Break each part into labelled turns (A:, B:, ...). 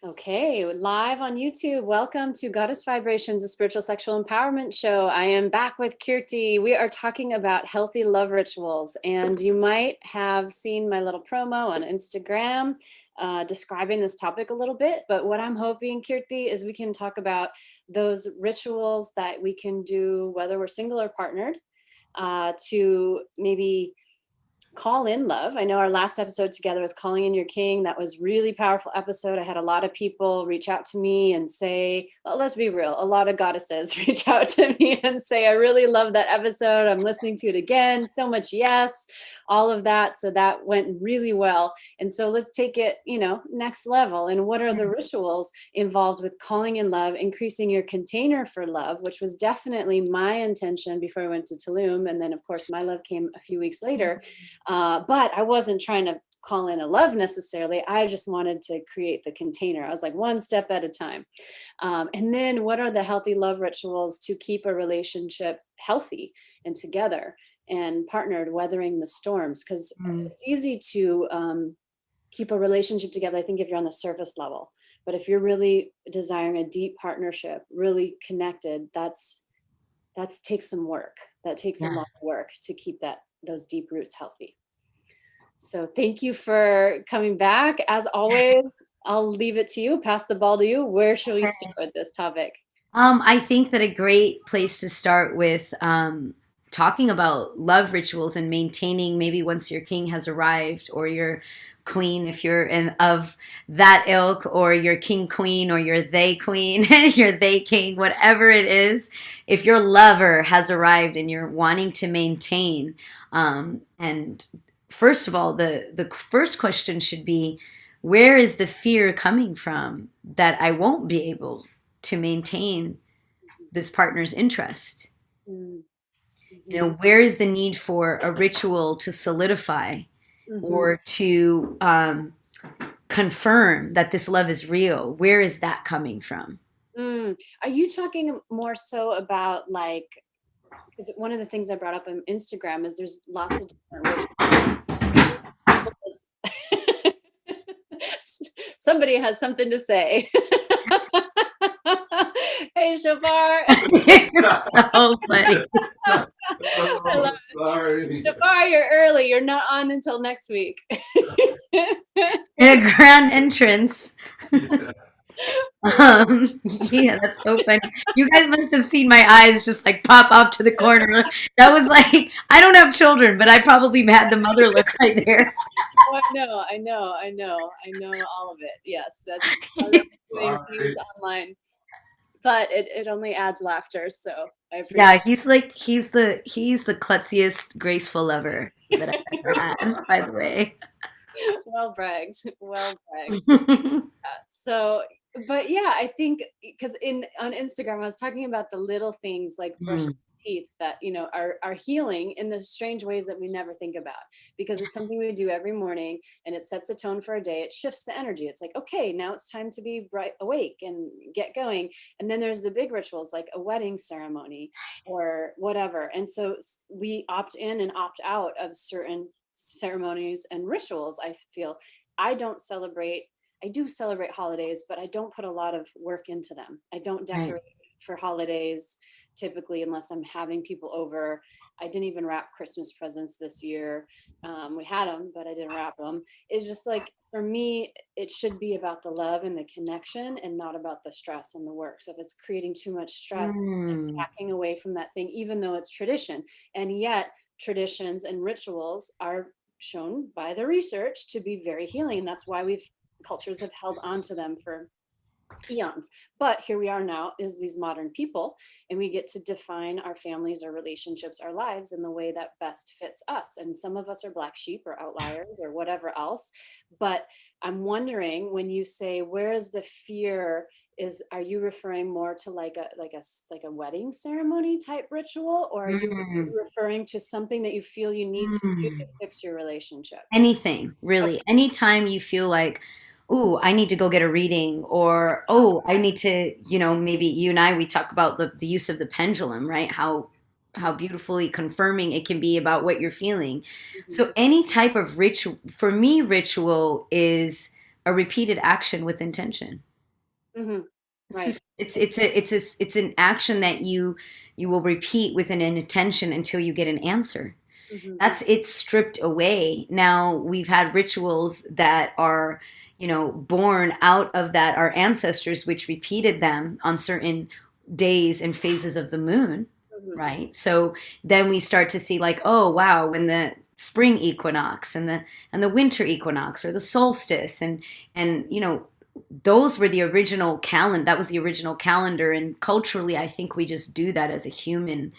A: Okay, live on YouTube. Welcome to Goddess Vibrations, a spiritual sexual empowerment show. I am back with Kirti. We are talking about healthy love rituals, and you might have seen my little promo on Instagram describing this topic a little bit. But what I'm hoping, Kirti, is we can talk about those rituals that we can do, whether we're single or partnered, to maybe call in love. I know our last episode together was calling in your king. That was really powerful episode. I had a lot of people reach out to me and say, well, let's be real, a lot of goddesses reach out to me and say, I really love that episode. I'm listening to it again. So much yes, all of that. So that went really well. And so let's take it, next level. And what are the rituals involved with calling in love, increasing your container for love, which was definitely my intention before I went to Tulum. And then of course my love came a few weeks later. But I wasn't trying to call in a love necessarily. I just wanted to create the container. I was like one step at a time. And then what are the healthy love rituals to keep a relationship healthy and together and partnered, weathering the storms? Because it's easy to keep a relationship together, I think, if you're on the surface level. But if you're really desiring a deep partnership, really connected, that takes some work. That takes a lot of work to keep those deep roots healthy. So thank you for coming back. As always, I'll leave it to you, pass the ball to you. Where should we start with this topic?
B: I think that a great place to start with talking about love rituals and maintaining maybe once your king has arrived or your queen, if you're of that ilk, or your king queen or your they queen, your they king, whatever it is, if your lover has arrived and you're wanting to maintain, and first of all, the first question should be, where is the fear coming from that I won't be able to maintain this partner's interest?
A: Mm-hmm.
B: Where is the need for a ritual to solidify or to confirm that this love is real? Where is that coming from?
A: Are you talking more so about because one of the things I brought up on Instagram is there's lots of different rituals. Somebody has something to say. Hey, Shafar.
B: So funny.
A: I love it. Sorry. Shafar, you're early. You're not on until next week.
B: A grand entrance. Yeah, that's so funny. You guys must have seen my eyes just like pop off to the corner. That was like, I don't have children, but I probably had the mother look right there.
A: Oh, I know all of it. Yes, that's doing things online, but it only adds laughter. So I appreciate.
B: Yeah, he's the klutziest, graceful lover that I've ever had, by the way.
A: Well bragged. Well bragged. So, but yeah, I think because on Instagram, I was talking about the little things like brushing teeth that are healing in the strange ways that we never think about, because it's something we do every morning and it sets a tone for a day. It shifts the energy. It's like, okay, now it's time to be bright awake and get going. And then there's the big rituals like a wedding ceremony or whatever. And so we opt in and opt out of certain ceremonies and rituals. I feel I don't celebrate I do celebrate holidays, but I don't put a lot of work into them. I don't decorate for holidays typically unless I'm having people over. I didn't even wrap Christmas presents this year. We had them, but I didn't wrap them. It's just like, for me, it should be about the love and the connection and not about the stress and the work. So if it's creating too much stress, it's backing away from that thing, even though it's tradition. And yet traditions and rituals are shown by the research to be very healing. And that's why cultures have held on to them for eons. But here we are now as these modern people, and we get to define our families, our relationships, our lives in the way that best fits us. And some of us are black sheep or outliers or whatever else. But I'm wondering, when you say, where is the fear, are you referring more to like a wedding ceremony type ritual, or are you referring to something that you feel you need to do to fix your relationship?
B: Anything, really. Anytime you feel like, oh, I need to go get a reading, or, oh, I need to, maybe you and I, we talk about the use of the pendulum, right? How beautifully confirming it can be about what you're feeling. So any type of ritual, for me, ritual is a repeated action with intention.
A: Hmm.
B: It's
A: Right.
B: just it's an action that you will repeat with an intention until you get an answer.
A: Hmm.
B: That's it stripped away. Now we've had rituals that are, born out of that, our ancestors, which repeated them on certain days and phases of the moon,
A: Hmm.
B: right? So then we start to see like, oh wow, when the spring equinox and the winter equinox or the solstice and those were the original calendar. That was the original calendar, and culturally I think we just do that as a human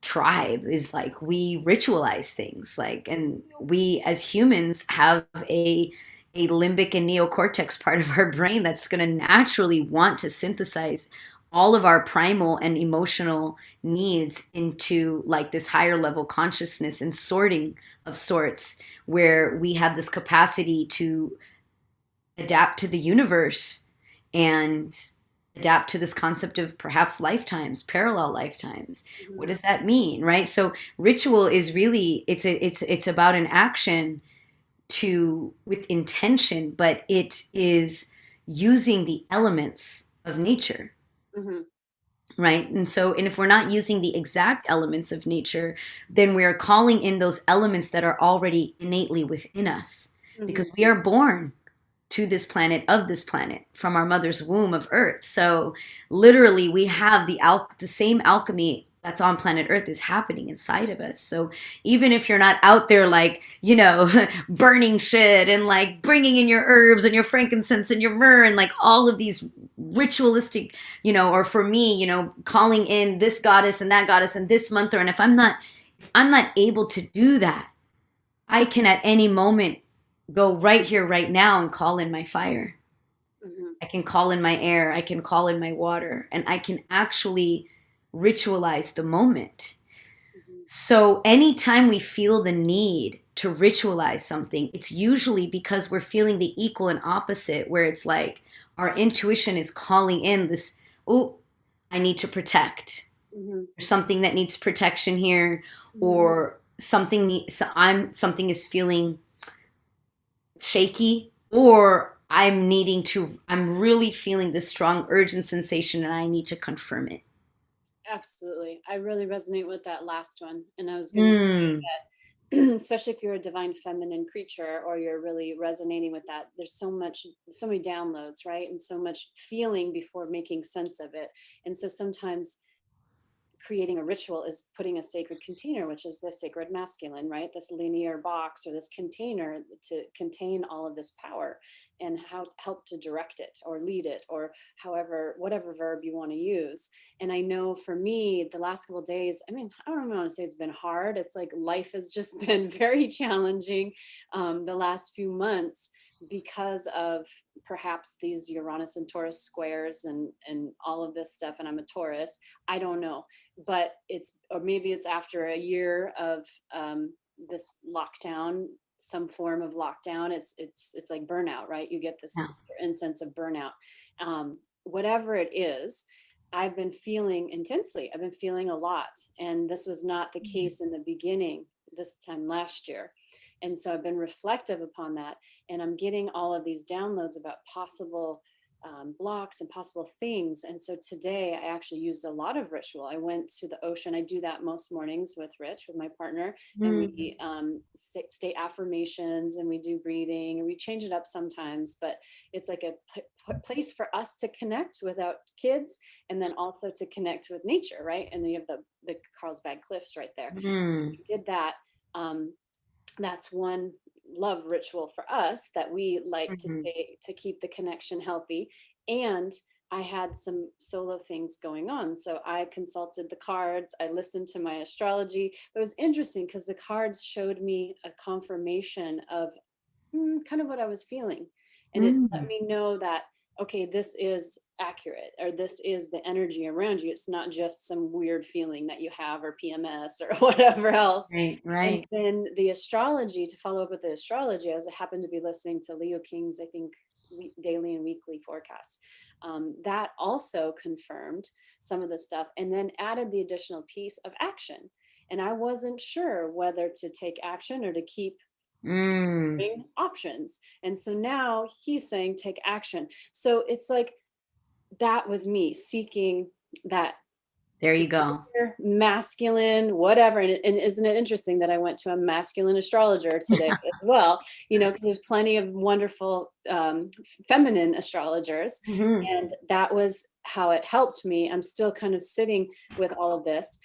B: tribe, is like we ritualize things, like, and we as humans have a limbic and neocortex part of our brain that's going to naturally want to synthesize all of our primal and emotional needs into like this higher level consciousness and sorting of sorts, where we have this capacity to adapt to the universe and adapt to this concept of perhaps lifetimes, parallel lifetimes.
A: Hmm.
B: What does that mean, right? So ritual is really, it's about an action to with intention, but it is using the elements of nature,
A: Hmm.
B: right? And if we're not using the exact elements of nature, then we're calling in those elements that are already innately within us,
A: Hmm.
B: because we are born to this planet, of this planet, from our mother's womb of Earth. So literally we have the same alchemy that's on planet Earth is happening inside of us. So even if you're not out there like, burning shit and like bringing in your herbs and your frankincense and your myrrh and like all of these ritualistic, or for me, calling in this goddess and that goddess and this mantra, and if I'm not able to do that, I can at any moment go right here, right now, and call in my fire.
A: Hmm.
B: I can call in my air. I can call in my water. And I can actually ritualize the moment.
A: Hmm.
B: So anytime we feel the need to ritualize something, it's usually because we're feeling the equal and opposite, where it's like our intuition is calling in this, oh, I need to protect.
A: Hmm.
B: There's something that needs protection here,
A: Hmm.
B: or something is feeling shaky, or I'm really feeling this strong urge and sensation and I need to confirm it.
A: Absolutely. I really resonate with that last one. And I was going to say
B: Mm.
A: that, especially if you're a divine feminine creature or you're really resonating with that, there's so many downloads, right? And so much feeling before making sense of it. And so sometimes creating a ritual is putting a sacred container, which is the sacred masculine, right? This linear box or this container to contain all of this power, and how help to direct it or lead it, or however, whatever verb you want to use. And I know for me, the last couple of days, I mean, I don't even want to say it's been hard. It's like life has just been very challenging the last few months, because of perhaps these Uranus and Taurus squares and all of this stuff. And I'm a Taurus. I don't know, but it's, or maybe it's after a year of this lockdown, some form of lockdown. It's like burnout, right? You get this
B: Yeah.
A: certain sense of burnout. Whatever it is, I've been feeling intensely. I've been feeling a lot, and this was not the case in the beginning this time last year. And so I've been reflective upon that, and I'm getting all of these downloads about possible blocks and possible things. And so today I actually used a lot of ritual. I went to the ocean. I do that most mornings with Rich, with my partner, and
B: Mm.
A: we state affirmations, and we do breathing, and we change it up sometimes. But it's like a place for us to connect without kids, and then also to connect with nature, right? And you have the Carlsbad Cliffs right there.
B: Mm.
A: We did that. That's one love ritual for us that we like to
B: Mhm.
A: stay, to keep the connection healthy. And I had some solo things going on, so I consulted the cards, I listened to my astrology. It was interesting because the cards showed me a confirmation of kind of what I was feeling. And it let
B: Mm.
A: me know that, okay, this is accurate, or this is the energy around you. It's not just some weird feeling that you have, or PMS, or whatever else.
B: Right,
A: And
B: right.
A: then the astrology, to follow up with the astrology, I was happened to be listening to Leo King's, I think, daily and weekly forecasts. That also confirmed some of the stuff, and then added the additional piece of action. And I wasn't sure whether to take action or to keep
B: Mm.
A: options. And so now he's saying take action. So it's like that was me seeking that
B: There you go.
A: masculine, whatever. And isn't it interesting that I went to a masculine astrologer today as well? Because there's plenty of wonderful feminine astrologers.
B: Hmm.
A: And that was how it helped me. I'm still kind of sitting with all of this.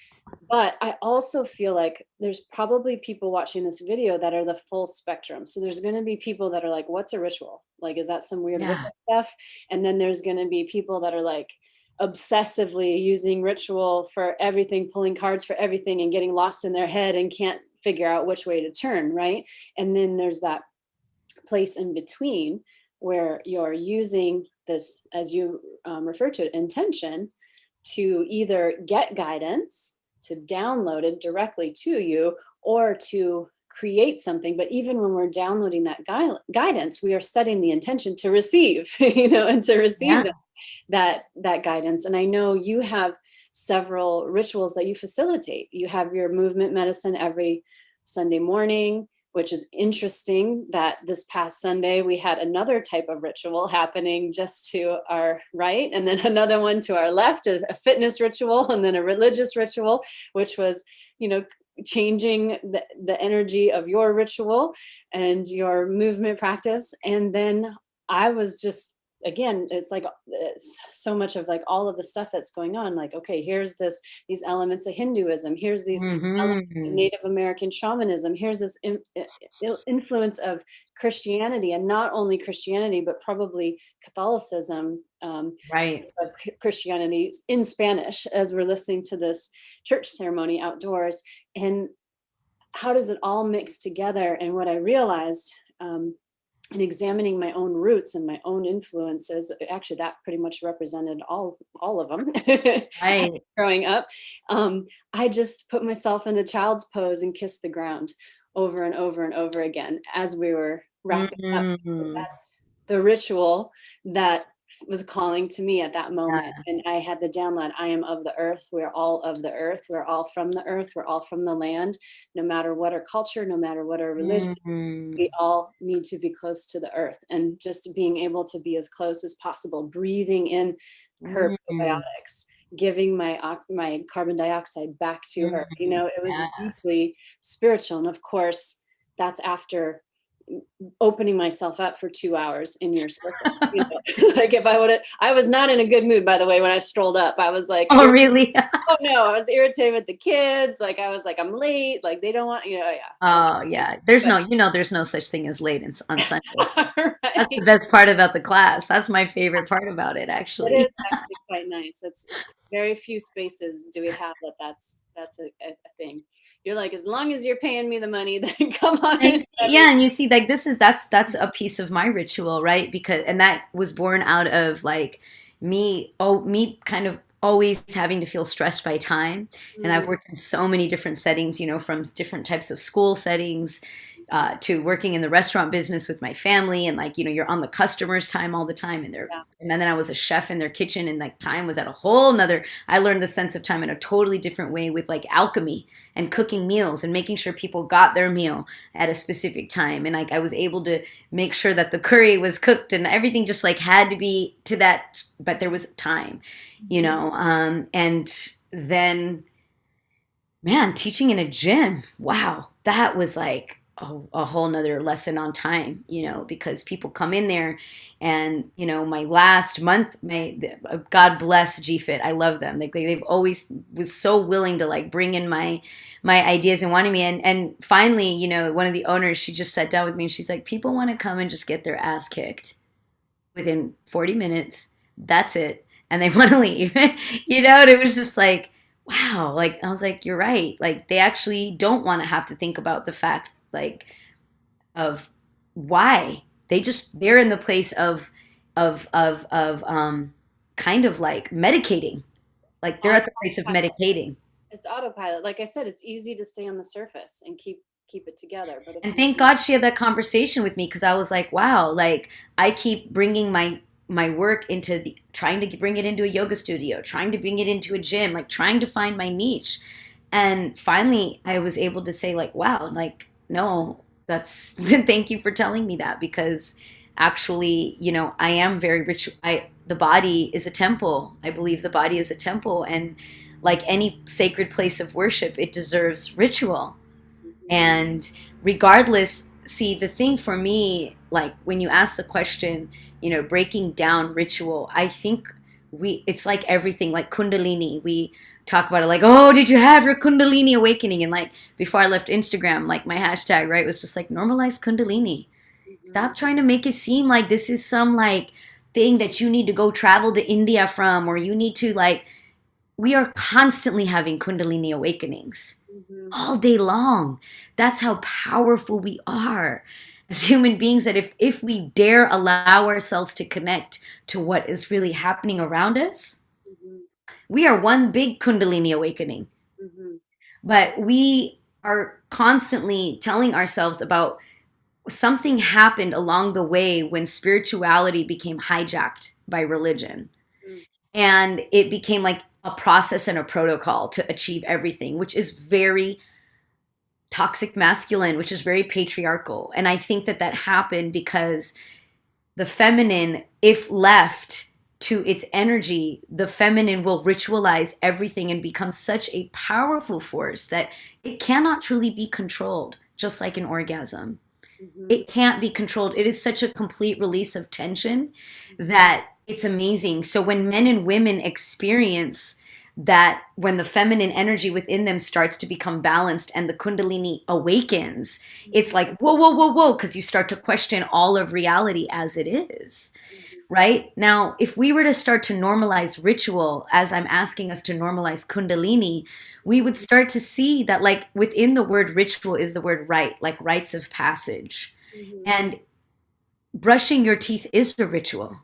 A: But I also feel like there's probably people watching this video that are the full spectrum. So there's going to be people that are like, what's a ritual? Like, is that some weird Wicca
B: Yeah.
A: stuff? And then there's going to be people that are like, obsessively using ritual for everything, pulling cards for everything and getting lost in their head and can't figure out which way to turn, right? And then there's that place in between where you're using this, as you refer to it, intention, to either get guidance, to download it directly to you, or to create something. But even when we're downloading that guidance, we are setting the intention to receive, and to receive
B: Yeah.
A: that guidance. And I know you have several rituals that you facilitate. You have your movement medicine every Sunday morning, which is interesting that this past Sunday we had another type of ritual happening just to our right, and then another one to our left, a fitness ritual, and then a religious ritual, which was, changing the energy of your ritual and your movement practice. And then I was just, again, it's like it's so much of like all of the stuff that's going on, like, okay, here's these elements of Hinduism, here's these elements of
B: Hmm.
A: Native American shamanism, here's this influence of Christianity, and not only Christianity but probably Catholicism,
B: Right.
A: of Christianity in Spanish, as we're listening to this church ceremony outdoors. And how does it all mix together? And what I realized, in examining my own roots and my own influences, actually that pretty much represented all of them
B: Right.
A: growing up. I just put myself in the child's pose and kissed the ground over and over and over again as we were wrapping up, because
B: Hmm.
A: that's the ritual that was calling to me at that moment.
B: Yeah.
A: And I had the download, I am of the earth, we're all of the earth, we're all from the earth, we're all from the land, no matter what our culture, no matter what our religion,
B: Hmm.
A: we all need to be close to the earth. And just being able to be as close as possible, breathing in her
B: Hmm.
A: probiotics, giving my carbon dioxide back to her, it was
B: Yes.
A: deeply spiritual. And of course, that's after opening myself up for 2 hours in your circle. Like, if I was not in a good mood, by the way, when I strolled up. I was like,
B: Oh, really?
A: oh no, I was irritated with the kids. Like, I was like, I'm late. Like, they don't want, yeah.
B: Oh, yeah. There's no, there's no such thing as late on Sunday. That's the
A: Right.
B: best part about the class. That's my favorite part about it,
A: It
B: actually.
A: is actually quite nice. It's very few spaces do we have that's a thing. You're like, as long as you're paying me the money, then come on
B: And
A: in.
B: you see, yeah, and you see, like that's a piece of my ritual, right? Because and that was born out of like me kind of always having to feel stressed by time. And I've
A: Mm,
B: worked in so many different settings, from different types of school settings, to working in the restaurant business with my family, and like you're on the customers' time all the time,
A: yeah.
B: and then I was a chef in their kitchen, and like time was at a whole nother. I learned the sense of time in a totally different way with like alchemy and cooking meals and making sure people got their meal at a specific time, and like I was able to make sure that the curry was cooked and everything just like had to be to that, but there was time,
A: Mhm.
B: and then man, teaching in a gym, wow, that was like a whole nother lesson on time, because people come in there and, my last month, God bless GFIT. I love them. Like they've always was so willing to like bring in my ideas and wanting me. And finally, one of the owners, she just sat down with me and she's like, people want to come and just get their ass kicked within 40 minutes. That's it. And they want to leave, and it was just like, wow. Like, I was like, you're right. Like, they actually don't want to have to think about the fact, like, of why they're in the place of kind of like medicating. Like, they're at the place of
A: Autopilot.
B: medicating.
A: It's autopilot. Like I said, it's easy to stay on the surface and keep it together. But if
B: And
A: you
B: thank God she had that conversation with me because I was like, wow, like I keep bringing my work into trying to bring it into a yoga studio, trying to bring it into a gym, like trying to find my niche. And finally I was able to say like, wow, like no, that's thank you for telling me that because actually, I am very rich. The body is a temple. I believe the body is a temple, and like any sacred place of worship, it deserves ritual. And regardless, see, the thing for me, like when you ask the question, breaking down ritual, I think it's like everything, like Kundalini. We talk about it like, oh, did you have your Kundalini awakening? And like before I left Instagram, like my hashtag, right, was just like normalize Kundalini. Stop trying to make it seem like this is some like thing that you need to go travel to India from, or you need to like, we are constantly having Kundalini awakenings all day long. That's how powerful we are as human beings, that if we dare allow ourselves to connect to what is really happening around us, we are one big Kundalini awakening. But we are constantly telling ourselves about something happened along the way when spirituality became hijacked by religion. And it became like a process and a protocol to achieve everything, which is very toxic masculine, which is very patriarchal. And I think that happened because the feminine, if left to its energy, the feminine will ritualize everything and become such a powerful force that it cannot truly be controlled, just like an orgasm. It can't be controlled. It is such a complete release of tension that it's amazing. So when men and women experience that, when the feminine energy within them starts to become balanced and the Kundalini awakens, it's like, whoa, whoa, whoa, whoa, because you start to question all of reality as it is. Right? Now, if we were to start to normalize ritual, as I'm asking us to normalize Kundalini, we would start to see that like within the word ritual is the word rite, like rites of passage. And brushing your teeth is a ritual.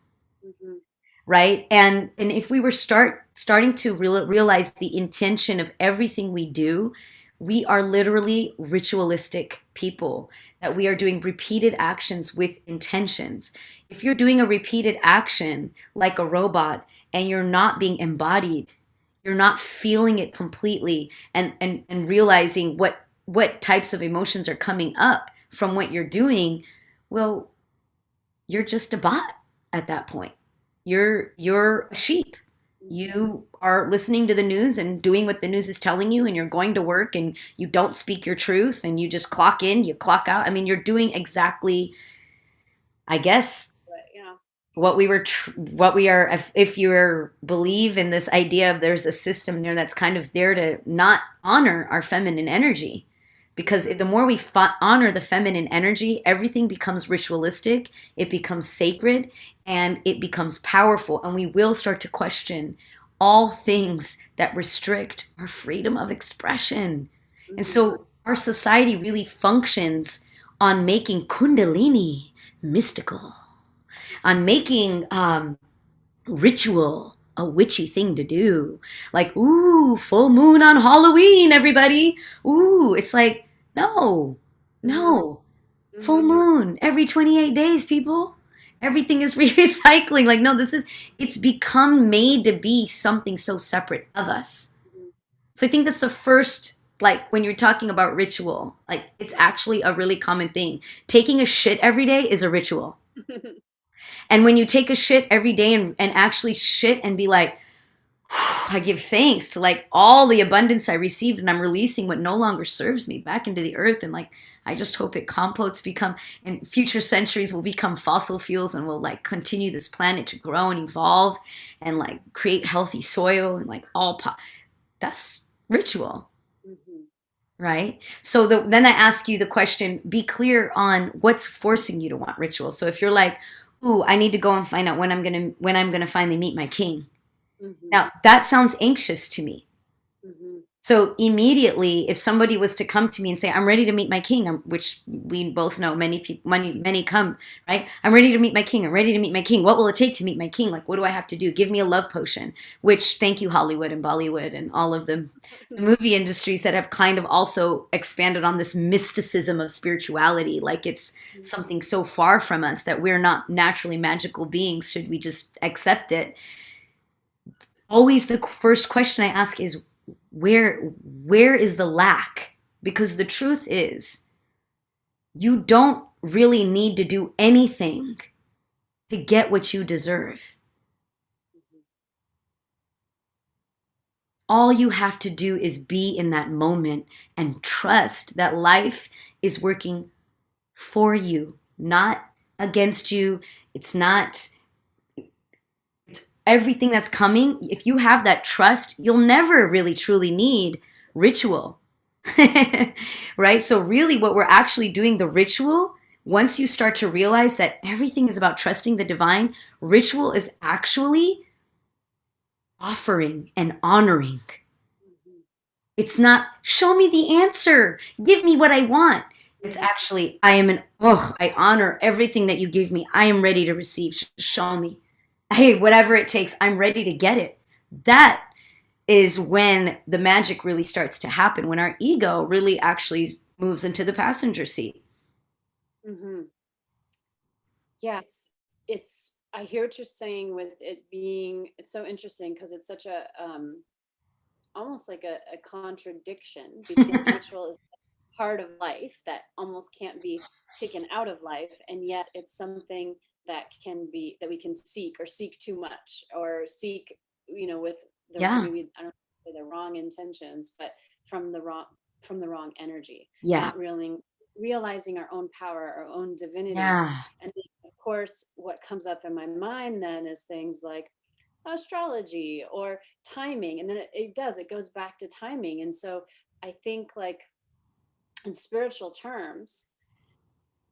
B: Right? And if we were starting to realize the intention of everything we do, we are literally ritualistic people, that we are doing repeated actions with intentions. If you're doing a repeated action like a robot and you're not being embodied, you're not feeling it completely and realizing what types of emotions are coming up from what you're doing, well, you're just a bot at that point. You're a sheep. You are listening to the news and doing what the news is telling you, and you're going to work and you don't speak your truth and you just clock in, you clock out. I mean, you're doing exactly, I guess, what we are, if you believe in this idea of there's a system there that's kind of there to not honor our feminine energy. Because the more we honor the feminine energy, everything becomes ritualistic, it becomes sacred, and it becomes powerful. And we will start to question all things that restrict our freedom of expression. And so our society really functions on making Kundalini mystical, on making ritual a witchy thing to do. Like, ooh, full moon on Halloween, everybody. Ooh, it's like, no. Full moon every 28 days, people. Everything is recycling. Like, no, it's become made to be something so separate of us. So I think that's the first, like, when you're talking about ritual, like, it's actually a really common thing. Taking a shit every day is a ritual. And when you take a shit every day and actually shit and be like, I give thanks to like all the abundance I received, and I'm releasing what no longer serves me back into the earth. And like, I just hope it composts in future centuries will become fossil fuels and will like continue this planet to grow and evolve and like create healthy soil and like that's ritual. Right? So then I ask you the question, be clear on what's forcing you to want ritual. So if you're like, ooh, I need to go and find out when I'm gonna finally meet my king. Now that sounds anxious to me. So immediately, if somebody was to come to me and say, I'm ready to meet my king, which we both know many come, right? I'm ready to meet my king. I'm ready to meet my king. What will it take to meet my king? Like, what do I have to do? Give me a love potion, which thank you, Hollywood and Bollywood and all of the movie industries that have kind of also expanded on this mysticism of spirituality. Like it's something so far from us that we're not naturally magical beings. Should we just accept it? Always the first question I ask is, where is the lack? Because the truth is, you don't really need to do anything to get what you deserve. All you have to do is be in that moment and trust that life is working for you, not against you. It's not, it's everything that's coming. If you have that trust, you'll never really truly need ritual. Right? So really what we're actually doing, the ritual, once you start to realize that everything is about trusting the divine, ritual is actually offering and honoring. It's not, show me the answer, give me what I want. It's actually, I honor everything that you give me. I am ready to receive. Show me. Hey, whatever it takes, I'm ready to get it. That is when the magic really starts to happen, when our ego really actually moves into the passenger seat.
A: Mm-hmm. Yeah, I hear what you're saying with it being, it's so interesting because it's such a, almost like a contradiction, because ritual is part of life that almost can't be taken out of life, and yet it's something that can be, that we can seek, or seek too much, or seek, with the,
B: Yeah.
A: maybe, I don't say the wrong intentions, but from the wrong energy.
B: Yeah.
A: Not really realizing our own power, our own divinity.
B: Yeah.
A: And then, of course, what comes up in my mind then is things like astrology or timing, and then it goes back to timing. And so I think, like, in spiritual terms,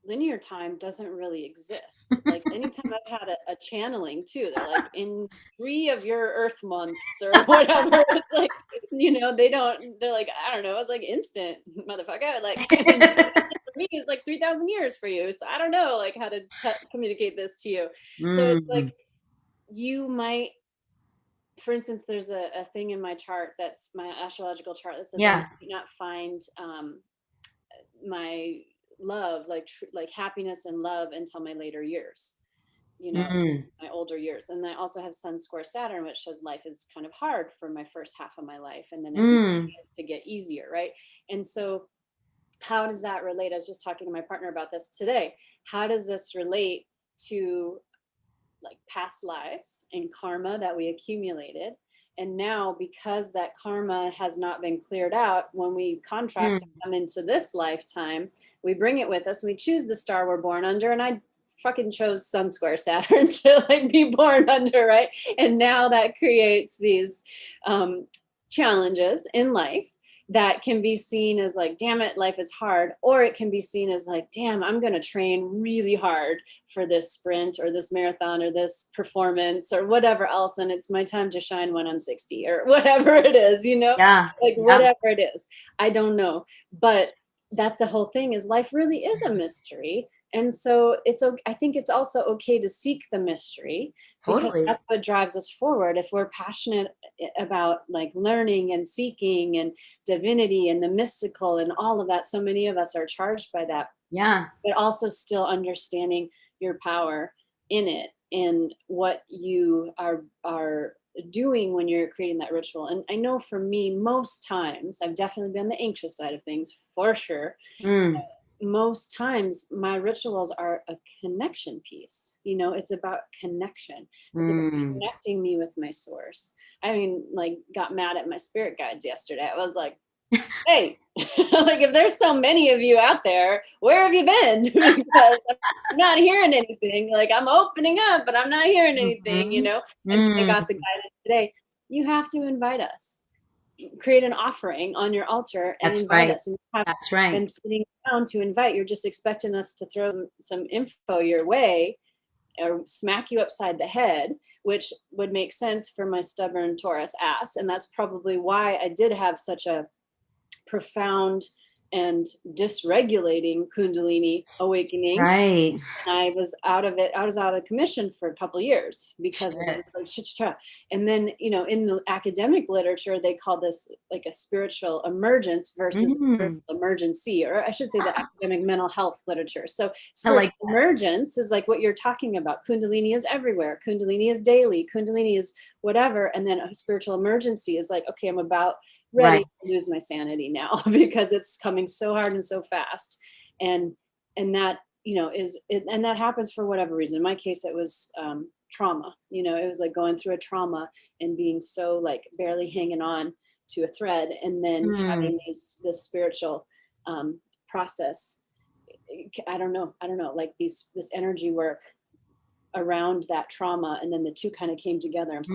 A: linear time doesn't really exist. Like, anytime I've had a channeling too, they're like, in 3 of your earth months or whatever. It's like, they're like, I don't know, it's like instant, motherfucker. Like, for me, it's like 3,000 years for you. So I don't know, like, how to communicate this to you. So it's like, you might, for instance, there's a thing in my chart, that's my astrological chart, that says I might not find my love, like happiness and love, until my later years, my older years. And I also have Sun square Saturn, which says life is kind of hard for my first half of my life, and then it begins to get easier, right? And so how does that relate? I was just talking to my partner about this today. How does this relate to, like, past lives and karma that we accumulated? And now, because that karma has not been cleared out, when we contract to come into this lifetime, we bring it with us, and we choose the star we're born under. And I fucking chose Sun square Saturn to, like, be born under, right? And now that creates these challenges in life that can be seen as like, damn it, life is hard. Or it can be seen as like, damn, I'm going to train really hard for this sprint or this marathon or this performance or whatever else. And it's my time to shine when I'm 60 or whatever it is, whatever it is. I don't know. But that's the whole thing, is life really is a mystery. And so I think it's also okay to seek the mystery, because that's what drives us forward. If we're passionate about, like, learning and seeking and divinity and the mystical and all of that, so many of us are charged by that.
B: Yeah.
A: But also still understanding your power in it, and what you are doing when you're creating that ritual. And I know for me, most times, I've definitely been on the anxious side of things, for sure. Most times my rituals are a connection piece. It's about connection. It's about connecting me with my source. I mean, like, got mad at my spirit guides yesterday. I was like, hey, like, if there's so many of you out there, where have you been? Because I'm not hearing anything. Like, I'm opening up, but I'm not hearing anything, And I got the guidance today. You have to invite us. Create an offering on your altar and invite us. And you haven't been sitting down to invite. You're just expecting us to throw some info your way or smack you upside the head, which would make sense for my stubborn Taurus ass. And that's probably why I did have such a profound and dysregulating Kundalini awakening.
B: Right.
A: And I was out of it. I was out of commission for a couple of years because it was like, and then, in the academic literature, they call this like a spiritual emergence versus spiritual emergency, or I should say the academic mental health literature. So spiritual emergence is like what you're talking about. Kundalini is everywhere. Kundalini is daily. Kundalini is whatever. And then a spiritual emergency is like, okay, I'm about ready to lose my sanity now because it's coming so hard and so fast. And that and that happens for whatever reason. In my case, it was trauma. It was like going through a trauma and being so like barely hanging on to a thread, and then
B: Mm.
A: having this spiritual process. I don't know, like this energy work around that trauma, and then the two kind of came together and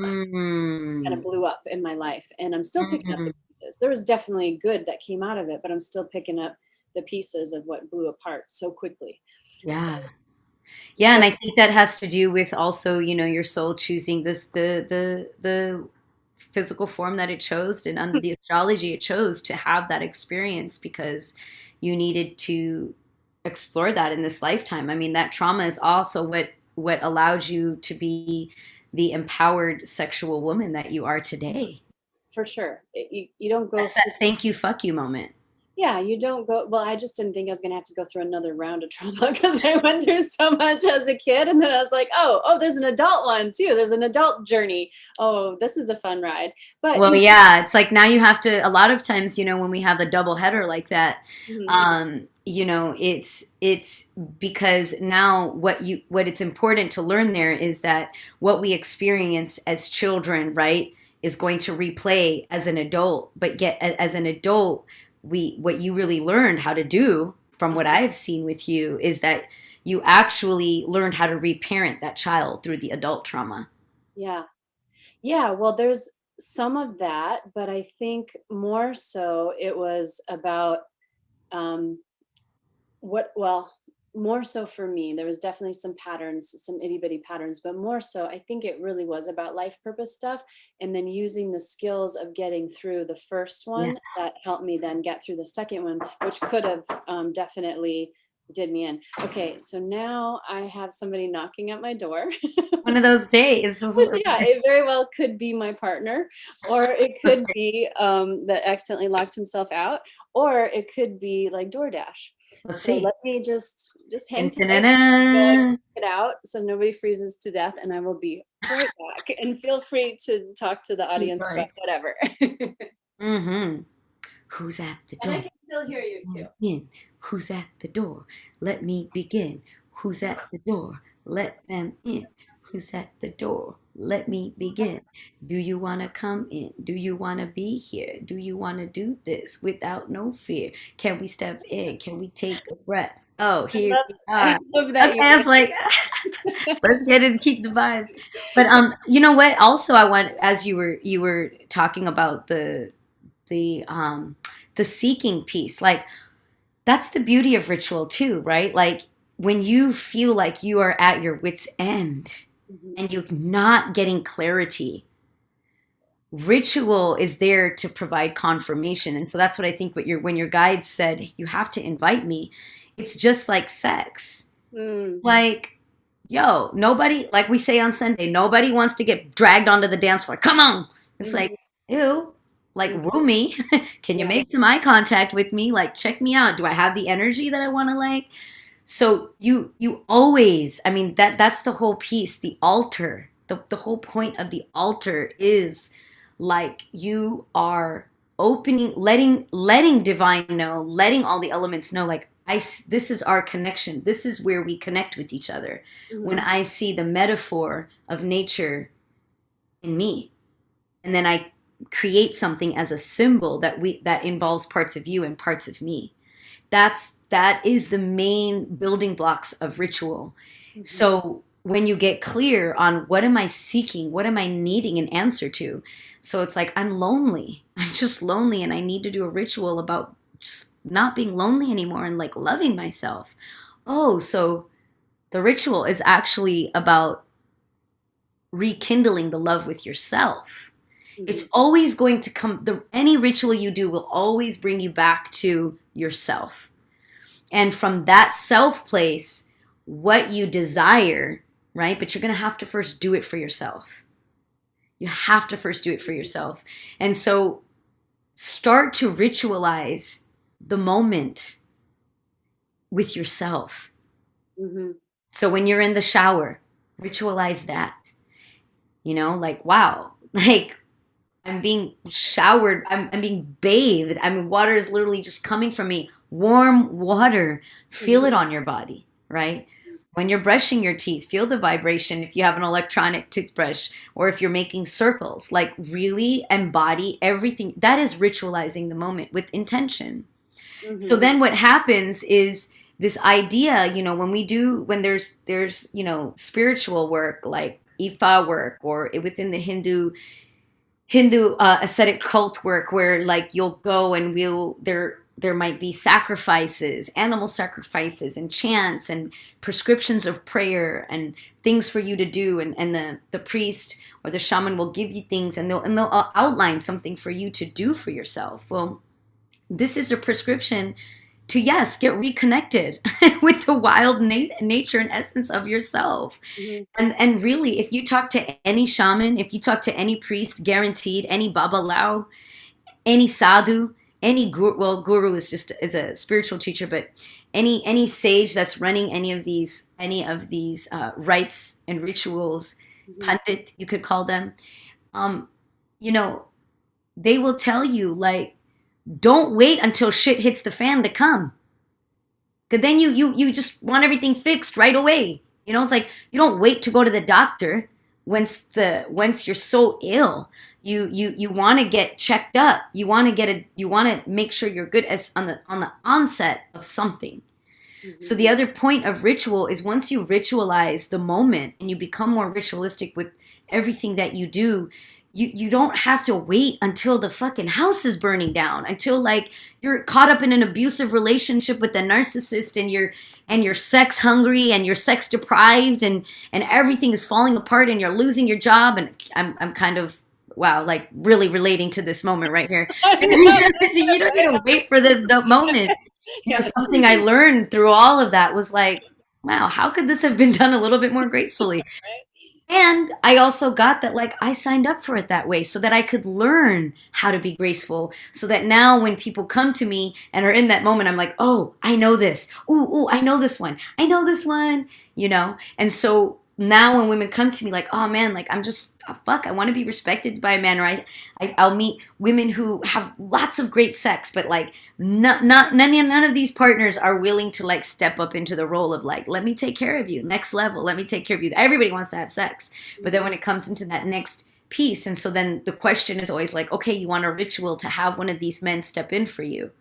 A: kind of
B: Mm.
A: blew up in my life, and I'm still picking up the
B: Mm.
A: pieces. There was definitely good that came out of it, but I'm still picking up the pieces of what blew apart so quickly. So,
B: Yeah. Yeah,
A: so
B: and I think that has to do with also, your soul choosing the physical form that it chose, and under the astrology it chose to have that experience because you needed to explore that in this lifetime. I mean, that trauma is also what allowed you to be the empowered sexual woman that you are today.
A: for sure, you don't go
B: That's
A: through.
B: that thank you fuck you moment.
A: Yeah, you don't go. Well, I just didn't think I was gonna have to go through another round of trauma because I went through so much as a kid, and then I was like, oh, there's an adult one too. There's an adult journey. Oh, this is a fun ride. But
B: Well, yeah, it's like now you have to, a lot of times, when we have a double header like that,
A: mhm,
B: it's because now what it's important to learn there is that what we experience as children, right, is going to replay as an adult, but get as an adult, what you really learned how to do from what I've seen with you is that you actually learned how to reparent that child through the adult trauma.
A: yeah, yeah. Well, there's some of that, but I think more so it was about um, well, more so for me, there was definitely some patterns, some itty bitty patterns, but more so, I think it really was about life purpose stuff. And then using the skills of getting through the first
B: Yeah.
A: one that helped me then get through the second one, which could have definitely did me in. Okay, so now I have somebody knocking at my door.
B: One of those days.
A: Yeah, it very well could be my partner, or it could be that accidentally locked himself out, or it could be like DoorDash.
B: Let's
A: So
B: see.
A: let me just hang
B: Dun, dun,
A: tight.
B: dun,
A: I'm gonna
B: dun.
A: check it out so nobody freezes to death, and I will be right back. And feel free to talk to the
B: Keep
A: audience about
B: going.
A: whatever.
B: Mm-hmm. Who's at the
A: And I
B: door?
A: can still hear you too.
B: Come in. Who's at the door? Let me begin. Who's at the door? Let them in. Who's at the door? Let me begin. Do you want to come in? Do you want to be here? Do you want to do this without no fear? Can we step in? Can we take a breath? Oh, here we
A: I
B: are.
A: love that
B: Okay,
A: you.
B: I was like, let's get it and keep the vibes. But you know what? Also, I want as you were talking about the um the seeking piece, like that's the beauty of ritual too, right? Like when you feel like you are at your wit's end
A: Mhm.
B: and you're not getting clarity, ritual is there to provide confirmation. And so that's what I think what your when your guide said you have to invite me, it's just like sex.
A: Mm,
B: Like, yo, nobody, like we say on Sunday, nobody wants to get dragged onto the dance floor. Come on. It's like,
A: mhm,
B: ew, like
A: mhm.
B: woo me. Can you
A: Yeah.
B: make some eye contact with me? Like, check me out. Do I have the energy that I want to like? So you always, I mean, that's the whole piece, the altar. The whole point of the altar is like you are opening, letting divine know, letting all the elements know, like this is our connection. This is where we connect with each other. When
A: Mhm.
B: I see the metaphor of nature in me, and then I create something as a symbol that involves parts of you and parts of me, that is the main building blocks of ritual.
A: Mhm.
B: So when you get clear on what am I seeking, what am I needing an answer to, so it's like I'm lonely, I'm just lonely, and I need to do a ritual about just not being lonely anymore and like loving myself. Oh, so the ritual is actually about rekindling the love with yourself. It's
A: Mhm.
B: always going to come, any ritual you do will always bring you back to yourself. And from that self place, what you desire, right? But you're going to have to first do it for yourself. You have to first do it for yourself. And so start to ritualize the moment with yourself.
A: Mhm.
B: So when you're in the shower, ritualize that. Like, wow, like I'm being showered. I'm being bathed. I mean, water is literally just coming from me. Warm water. Feel
A: Mhm.
B: it on your body. right? When you're brushing your teeth, feel the vibration if you have an electronic toothbrush or if you're making circles. Like, really embody everything. That is ritualizing the moment with intention. So
A: Mm-hmm.
B: then what happens is this idea, when there's, spiritual work like Ifa work, or within the Hindu ascetic cult work, where like you'll go and there might be sacrifices, animal sacrifices, and chants and prescriptions of prayer and things for you to do, and the priest or the shaman will give you things, and they'll outline something for you to do for yourself. Well, this is a prescription to, yes, get reconnected with the wild nature and essence of yourself.
A: Mm-hmm.
B: And really, if you talk to any shaman, if you talk to any priest, guaranteed, any babalao, any sadhu, any guru, well, guru is a spiritual teacher, but any sage that's running any of these rites and rituals,
A: Mm-hmm.
B: pandit, you could call them, um, you know, they will tell you, like, don't wait until shit hits the fan to come. Cause then you just want everything fixed right away. It's like you don't wait to go to the doctor once you're so ill. You want to get checked up. You want to make sure you're good as on the onset of something. So
A: Mm-hmm.
B: the other point of ritual is, once you ritualize the moment and you become more ritualistic with everything that you do, you don't have to wait until the fucking house is burning down, until like you're caught up in an abusive relationship with a narcissist, and you're sex hungry and you're sex deprived, and everything is falling apart and you're losing your job. And I'm kind of, wow, like really relating to this moment right here. So you don't need to wait for this moment.
A: Yeah.
B: Something I learned through all of that was like, wow, how could this have been done a little bit more gracefully? And I also got that, like, I signed up for it that way so that I could learn how to be graceful. So that now when people come to me and are in that moment, I'm like, oh, I know this. Ooh, I know this one. I know this one. And so now when women come to me like, oh man, like I'm just, fuck, I want to be respected by a man. Or I'll meet women who have lots of great sex, but like none of these partners are willing to like step up into the role of like, let me take care of you, next level, let me take care of you. Everybody wants to have sex, but then when it comes into that next piece, and so then the question is always like, okay, you want a ritual to have one of these men step in for you.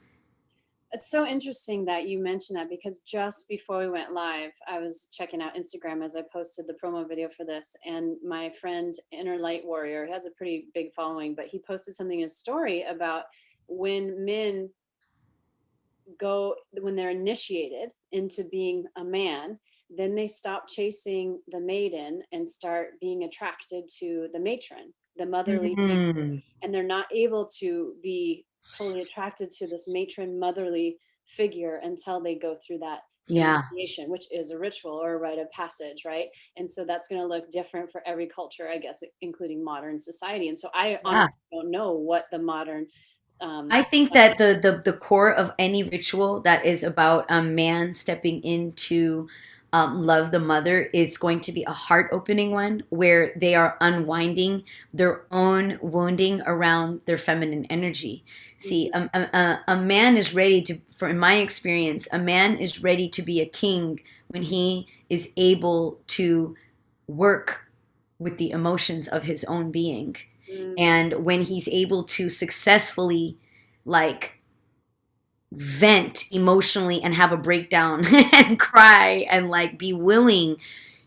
A: It's so interesting that you mentioned that, because just before we went live, I was checking out Instagram as I posted the promo video for this. And my friend, Inner Light Warrior, has a pretty big following, but he posted something in his story about when men when they're initiated into being a man, then they stop chasing the maiden and start being attracted to the matron, the motherly figure.
B: Mm,
A: And they're not able to be fully attracted to this matron motherly figure until they go through that
B: yeah.
A: initiation, which is a ritual or a rite of passage, right? And so that's going to look different for every culture, I guess, including modern society. And so I
B: Yeah.
A: honestly don't know what the modern
B: I think that the core of any ritual that is about a man stepping into love the mother is going to be a heart opening one, where they are unwinding their own wounding around their feminine energy. See,
A: Mhm.
B: a man is ready to, in my experience, a man is ready to be a king when he is able to work with the emotions of his own being.
A: Mm,
B: And when he's able to successfully, like, vent emotionally and have a breakdown and cry and like be willing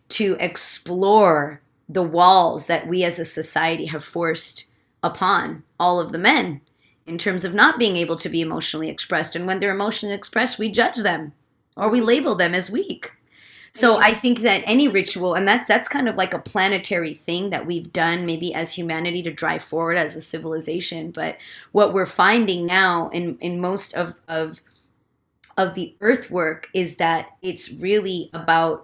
B: to explore the walls that we as a society have forced upon all of the men in terms of not being able to be emotionally expressed. And when they're emotionally expressed, we judge them or we
A: mhm.
B: label them as weak. So I
A: Interesting.
B: think that any ritual, and that's kind of like a planetary thing that we've done maybe as humanity to drive forward as a civilization. But what we're finding now in most of the earthwork is that it's really about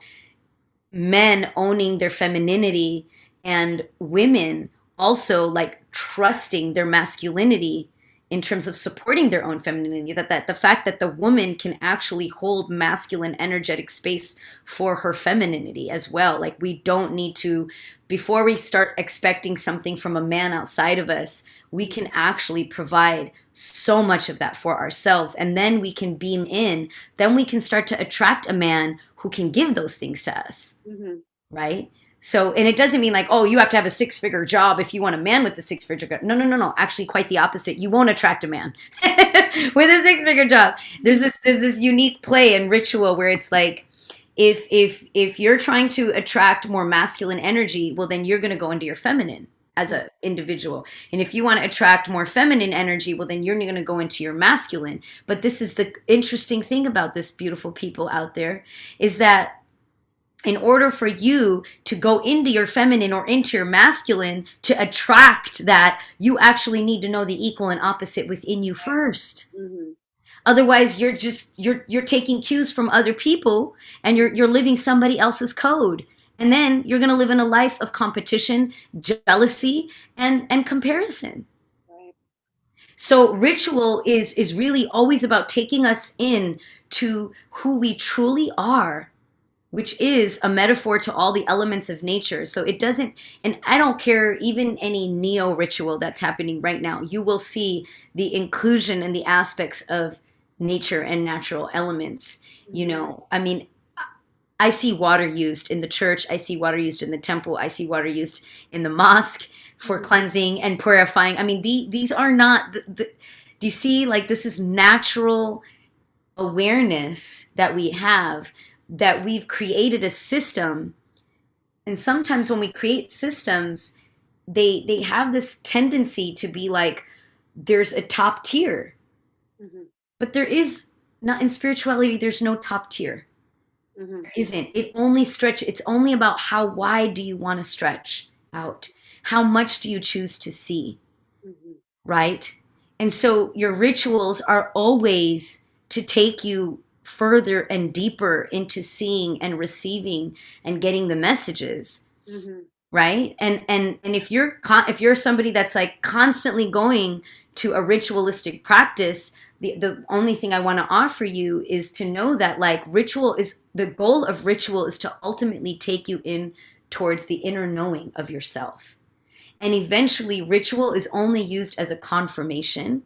B: men owning their femininity and women also like trusting their masculinity in terms of supporting their own femininity, that the fact that the woman can actually hold masculine energetic space for her femininity as well. Like, we don't need to, before we start expecting something from a man outside of us, we can actually provide so much of that for ourselves, and then we can beam in, then we can start to attract a man who can give those things to us,
A: Mm-hmm.
B: right? So, and it doesn't mean like, oh, you have to have a 6-figure job if you want a man with a 6-figure job. No, no, no, no. Actually, quite the opposite. You won't attract a man with a 6-figure job. There's this unique play and ritual where it's like, if you're trying to attract more masculine energy, well, then you're going to go into your feminine as an individual. And if you want to attract more feminine energy, well, then you're going to go into your masculine. But this is the interesting thing about this, beautiful people out there, is that in order for you to go into your feminine or into your masculine to attract that, you actually need to know the equal and opposite within you first.
A: Mm-hmm.
B: Otherwise, you're taking cues from other people and you're living somebody else's code. And then you're going to live in a life of competition, jealousy, and comparison.
A: Right.
B: So ritual is really always about taking us in to who we truly are, which is a metaphor to all the elements of nature. So it doesn't, and I don't care even any neo ritual that's happening right now, you will see the inclusion and the aspects of nature and natural elements. You know, I mean, I see water used in the church, I see water used in the temple, I see water used in the mosque for cleansing and purifying. I mean, these are not, do you see, like, this is natural awareness that we have, that we've created a system. And sometimes when we create systems, they have this tendency to be like, there's a top tier.
A: Mm-hmm.
B: But there is not, in spirituality, there's no top tier.
A: Mm-hmm.
B: There isn't. It's only about how wide do you want to stretch out? How much do you choose to see?
A: Mm-hmm.
B: Right? And so your rituals are always to take you further and deeper into seeing and receiving and getting the messages.
A: Mm-hmm.
B: Right? And if you're somebody that's like constantly going to a ritualistic practice, the only thing I want to offer you is to know that, like, the goal of ritual is to ultimately take you in towards the inner knowing of yourself. And eventually ritual is only used as a confirmation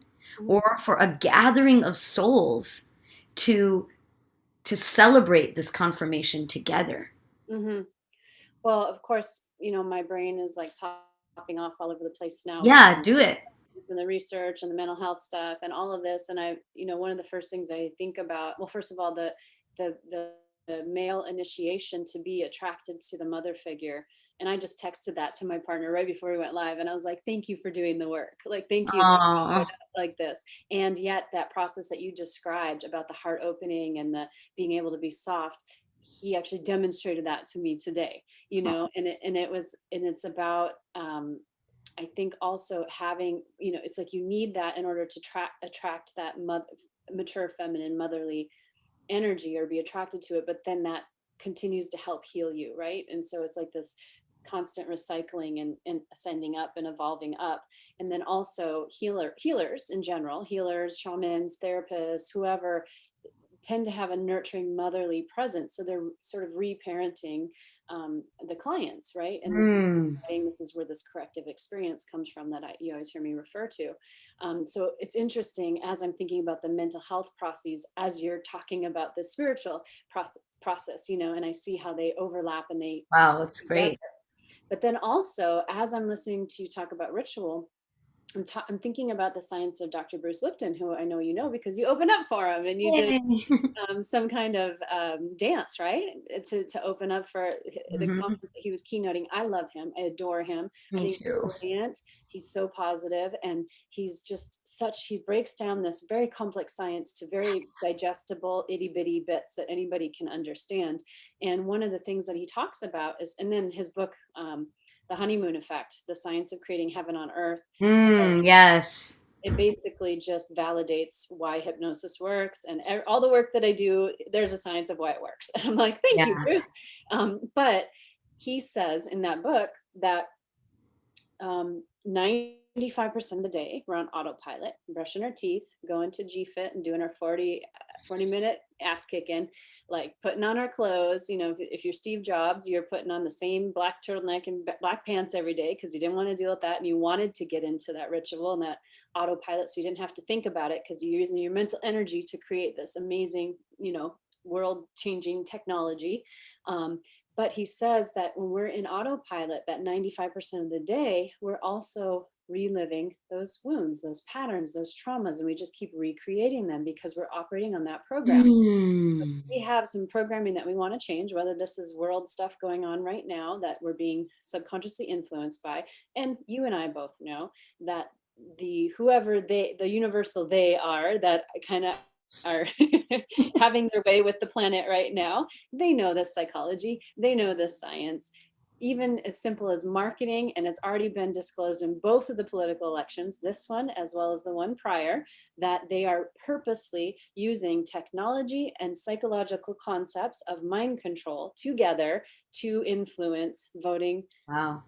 B: or for a gathering of souls to celebrate this confirmation together.
A: Mm-hmm. Well, of course, my brain is like popping off all over the place now with
B: Yeah, do it.
A: and the research and the mental health stuff and all of this. And one of the first things I think about, well, first of all, the male initiation to be attracted to the mother figure. And I just texted that to my partner right before we went live. And I was like, thank you for doing the work. Like, thank you
B: Oh,
A: like this. And yet that process that you described about the heart opening and the being able to be soft, he actually demonstrated that to me today, and it's about, I think also having, it's like you need that in order to attract that mature feminine motherly energy or be attracted to it, but then that continues to help heal you, right? And so it's like this constant recycling and ascending up and evolving up. And then also healers in general, healers, shamans, therapists, whoever, tend to have a nurturing motherly presence, so they're sort of reparenting the clients, right? And this is where this corrective experience comes from that you always hear me refer to. So it's interesting as I'm thinking about the mental health processes, as you're talking about the spiritual process, and I see how they overlap and they
B: wow, that's
A: together.
B: great.
A: But then also, as I'm listening to you talk about ritual, I'm thinking about the science of Dr. Bruce Lipton, who I know you know because you opened up for him and you did
B: Yay.
A: some kind of dance, right? To open up for the
B: Mhm.
A: conference that he was keynoting. I love him. I adore him. I
B: Me
A: think he's
B: too.
A: brilliant. He's so positive, and he's just he breaks down this very complex science to very digestible, itty bitty bits that anybody can understand. And one of the things that he talks about is, and then his book, The Honeymoon Effect, The Science of Creating Heaven on Earth.
B: Yes.
A: It basically just validates why hypnosis works, and all the work that I do, there's a science of why it works. And I'm like, thank you,
B: Yeah.
A: Bruce. But he says in that book that 95% of the day we're on autopilot, brushing our teeth, going to GFit and doing our 40-minute ass kicking, like putting on our clothes. If you're Steve Jobs, you're putting on the same black turtleneck and black pants every day because you didn't want to deal with that, and you wanted to get into that ritual and that autopilot so you didn't have to think about it because you're using your mental energy to create this amazing, world-changing technology. But he says that when we're in autopilot, that 95% of the day, we're also reliving those wounds, those patterns, those traumas, and we just keep recreating them because we're operating on that programming.
B: Mm.
A: We have some programming that we want to change, whether this is world stuff going on right now that we're being subconsciously influenced by. And you and I both know that the universal they are that kind of are having their way with the planet right now, they know this psychology, they know this science, even as simple as marketing, and it's already been disclosed in both of the political elections, this one as well as the one prior, that they are purposely using technology and psychological concepts of mind control together to influence voting
B: Wow.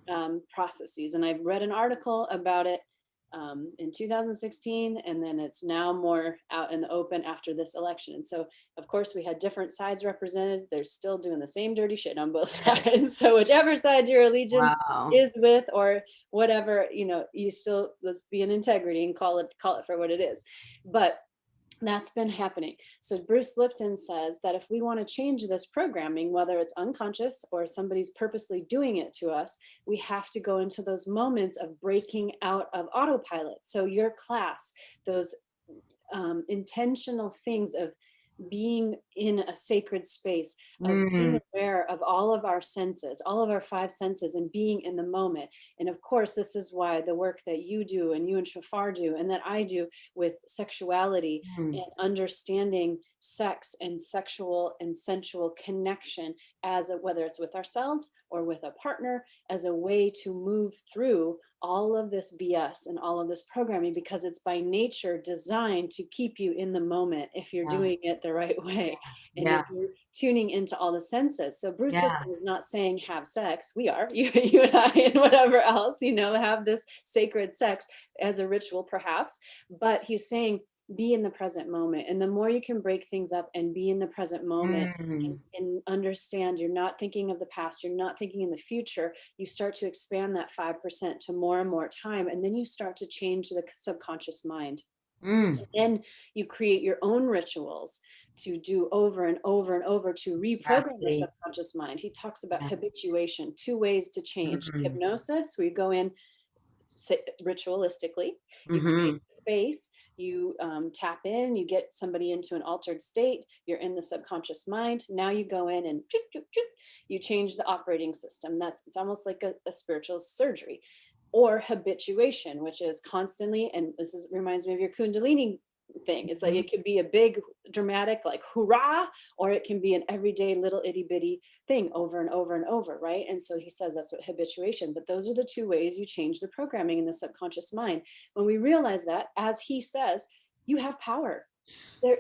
A: processes. And I've read an article about it in 2016, and then it's now more out in the open after this election. And so, of course, we had different sides represented. They're still doing the same dirty shit on both sides. So whichever side your allegiance
B: Wow.
A: is with, or whatever, you still, let's be in integrity and call it for what it is. But that's been happening. So Bruce Lipton says that if we want to change this programming, whether it's unconscious or somebody's purposely doing it to us, we have to go into those moments of breaking out of autopilot. So your class, those intentional things of being in a sacred space, of being aware of all of our senses, all of our five senses, and being in the moment. And of course, this is why the work that you do and you and Shafar do and that I do with sexuality and understanding sex and sexual and sensual connection whether it's with ourselves or with a partner, as a way to move through all of this BS and all of this programming, because it's by nature designed to keep you in the moment if you're doing it the right way. And if you're tuning into all the senses. So Bruce Lipton is not saying have sex. We are, you and I and whatever else, have this sacred sex as a ritual perhaps, but he's saying be in the present moment. And the more you can break things up and be in the present moment and understand you're not thinking of the past, you're not thinking in the future, you start to expand that 5% to more and more time. And then you start to change the subconscious mind. And then you create your own rituals to do over and over and over to reprogram the subconscious mind. He talks about habituation, 2 ways to change. Hypnosis, where you go in ritualistically, you create space, you tap in, you get somebody into an altered state, you're in the subconscious mind. Now you go in and you change the operating system. It's almost like a spiritual surgery. Or habituation, which is constantly, and reminds me of your Kundalini thing. It's like, it could be a big dramatic, like hoorah, or it can be an everyday little itty bitty thing over and over and over, right? And so he says that's what habituation, but those are the 2 ways you change the programming in the subconscious mind. When we realize that, as he says, you have power.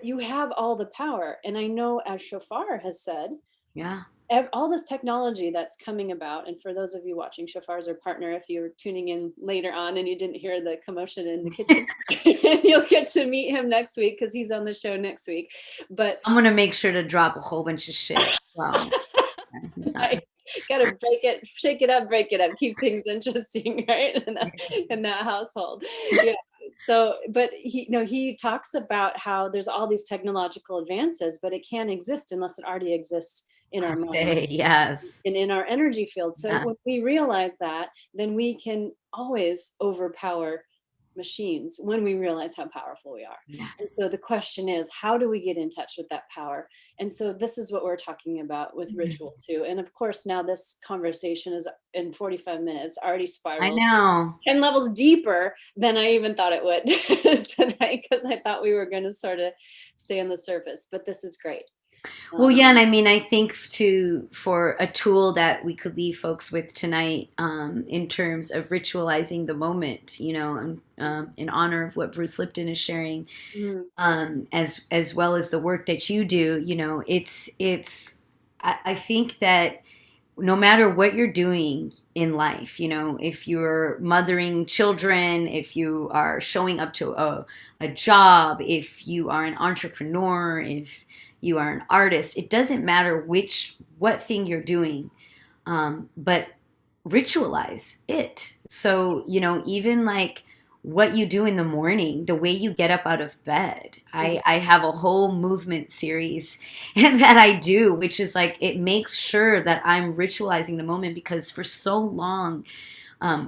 A: You have all the power. And I know, as Shofar has said, all this technology that's coming about, and for those of you watching, Shafar's our partner. If you're tuning in later on and you didn't hear the commotion in the kitchen, you'll get to meet him next week because he's on the show next week. But
B: I'm gonna make sure to drop a whole bunch of shit. Wow.
A: Nice. Gotta break it, shake it up, break it up, keep things interesting, right? In that household. Yeah. So, but he talks about how there's all these technological advances, but it can't exist unless it already exists in our mind.
B: Yes.
A: And in our energy field. So when we realize that, then we can always overpower machines when we realize how powerful we are. And so the question is, how do we get in touch with that power? And so this is what we're talking about with ritual too. And of course, now this conversation is in 45 minutes already spiraled.
B: I know.
A: 10 levels deeper than I even thought it would tonight, because I thought we were going to sort of stay on the surface, but this is great.
B: Well, and I mean, I think for a tool that we could leave folks with tonight, in terms of ritualizing the moment, in honor of what Bruce Lipton is sharing, as well as the work that you do, I think that no matter what you're doing in life, if you're mothering children, if you are showing up to a job, if you are an entrepreneur, if you are an artist, it doesn't matter what thing you're doing, but ritualize it. So, even like what you do in the morning, the way you get up out of bed. I have a whole movement series that I do, which is like, it makes sure that I'm ritualizing the moment, because for so long,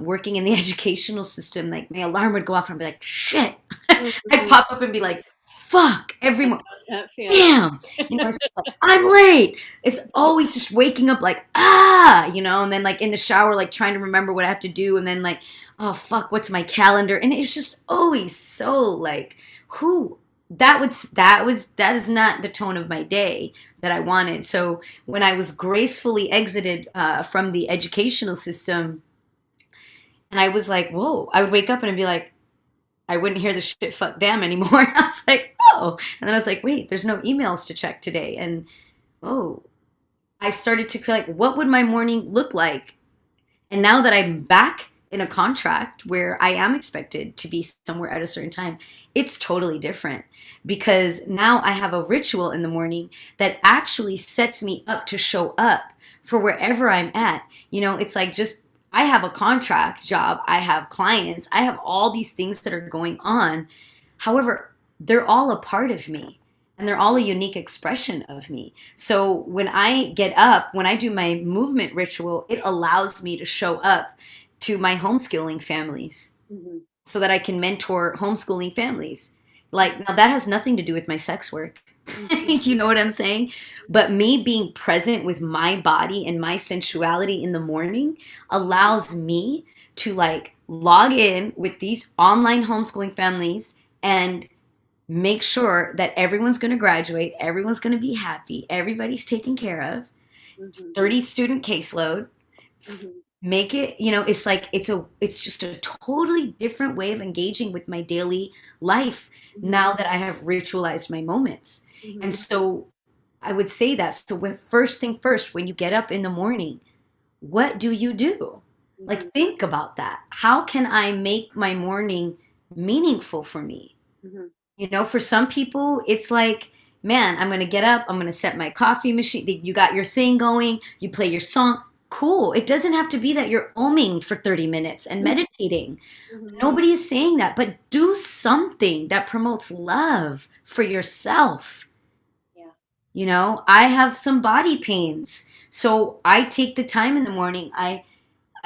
B: working in the educational system, like my alarm would go off and I'd be like, shit. I'd
A: Mhm.
B: pop up and be like, fuck, every
A: I
B: morning.
A: know that feeling.
B: Damn, it's just like, I'm late. It's always just waking up like, and then like in the shower, like trying to remember what I have to do. And then like, oh, fuck, what's my calendar? And it's just always so like, who, that is not the tone of my day that I wanted. So when I was gracefully exited from the educational system, and I was like, whoa, I would wake up and I'd be like, I wouldn't hear the shit fuck damn anymore. I was like, oh. And then I was like, wait, there's no emails to check today. And oh, I started to feel like, what would my morning look like? And now that I'm back in a contract where I am expected to be somewhere at a certain time, it's totally different, because now I have a ritual in the morning that actually sets me up to show up for wherever I'm at. It's like, just, I have a contract job, I have clients, I have all these things that are going on. However, they're all a part of me, and they're all a unique expression of me. So when I get up, when I do my movement ritual, it allows me to show up to my homeschooling families,
A: Mhm.
B: so that I can mentor homeschooling families. Like, now that has nothing to do with my sex work. You know what I'm saying? But me being present with my body and my sensuality in the morning allows me to like log in with these online homeschooling families and make sure that everyone's going to graduate, everyone's going to be happy, everybody's taken care of.
A: Mhm.
B: 30 student caseload.
A: Mhm.
B: Make it, it's like, it's just a totally different way of engaging with my daily life
A: Mhm.
B: now that I have ritualized my moments. And
A: Mhm.
B: so I would say that. So when, first thing first, when you get up in the morning, what do you do?
A: Mhm.
B: Like, think about that. How can I make my morning meaningful for me?
A: Mhm.
B: For some people, it's like, man, I'm going to get up, I'm going to set my coffee machine. You got your thing going, you play your song. Cool. It doesn't have to be that you're oming for 30 minutes and meditating.
A: Mhm.
B: Nobody is saying that, but do something that promotes love for yourself.
A: Yeah.
B: I have some body pains. So I take the time in the morning. I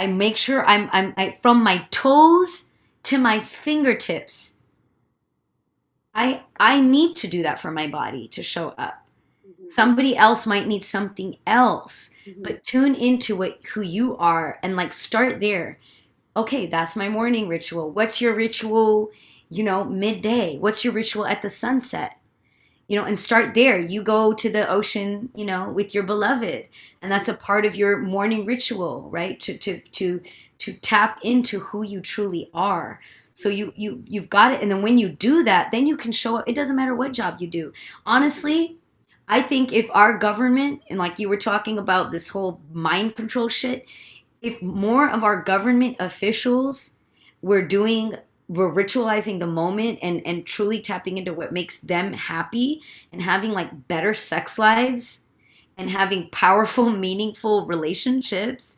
B: make sure from my toes to my fingertips. I need to do that for my body to show up.
A: Mhm.
B: Somebody else might need something else,
A: Mhm.
B: but tune into who you are, and like start there. Okay, that's my morning ritual. What's your ritual, midday? What's your ritual at the sunset? And start there. You go to the ocean, with your beloved, and that's a part of your morning ritual, right? To tap into who you truly are. So you've got it, and then when you do that, then you can show up. It doesn't matter what job you do. Honestly, I think if our government, and like you were talking about this whole mind control shit, if more of our government officials were doing were ritualizing the moment and truly tapping into what makes them happy, and having like better sex lives and having powerful meaningful relationships,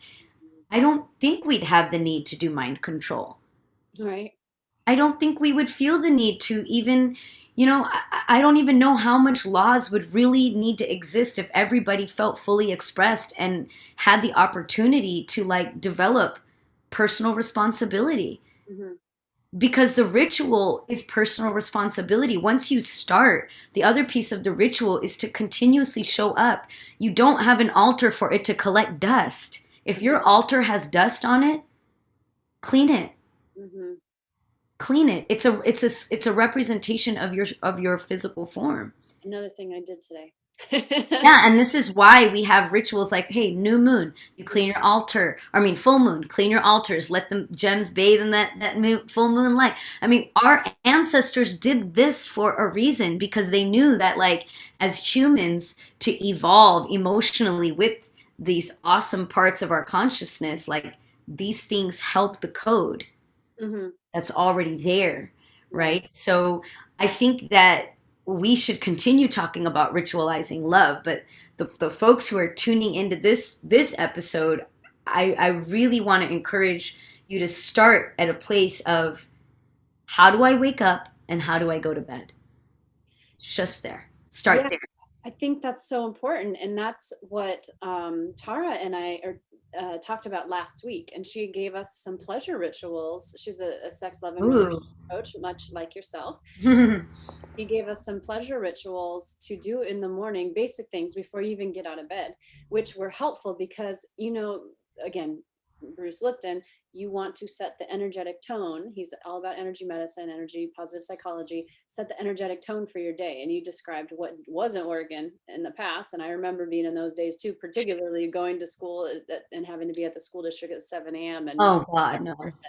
B: I don't think we'd have the need to do mind control.
A: Right.
B: I don't think we would feel the need to even, I don't even know how much laws would really need to exist if everybody felt fully expressed and had the opportunity to like develop personal responsibility.
A: Mhm.
B: Because the ritual is personal responsibility. Once you start, the other piece of the ritual is to continuously show up. You don't have an altar for it to collect dust. If your altar has dust on it, clean it.
A: Mhm.
B: Clean it. It's a representation of your physical form.
A: Another thing I did today.
B: Yeah, and this is why we have rituals like, hey, new moon, you clean your altar. I mean, full moon, clean your altars. Let the gems bathe in that full moon light. I mean, our ancestors did this for a reason, because they knew that, like, as humans, to evolve emotionally with these awesome parts of our consciousness, like, these things help the code
A: Mhm.
B: that's already there,
A: Yeah.
B: right? So I think that we should continue talking about ritualizing love, but the folks who are tuning into this episode, I really want to encourage you to start at a place of How do I wake up and how do I go to bed? It's just there. Start
A: Yeah,
B: there.
A: I think that's so important. And that's what Tara and I talked about last week. And she gave us some pleasure rituals. She's a sex, love, and romance
B: Ooh.
A: coach, much like yourself. He gave us some pleasure rituals to do in the morning, basic things before you even get out of bed, which were helpful because, again, Bruce Lipton, you want to set the energetic tone. He's all about energy medicine, energy, positive psychology, set the energetic tone for your day. And you described what wasn't working in the past. And I remember being in those days too, particularly going to school and having to be at the school district at 7 a.m. and not
B: Oh God, no.
A: person.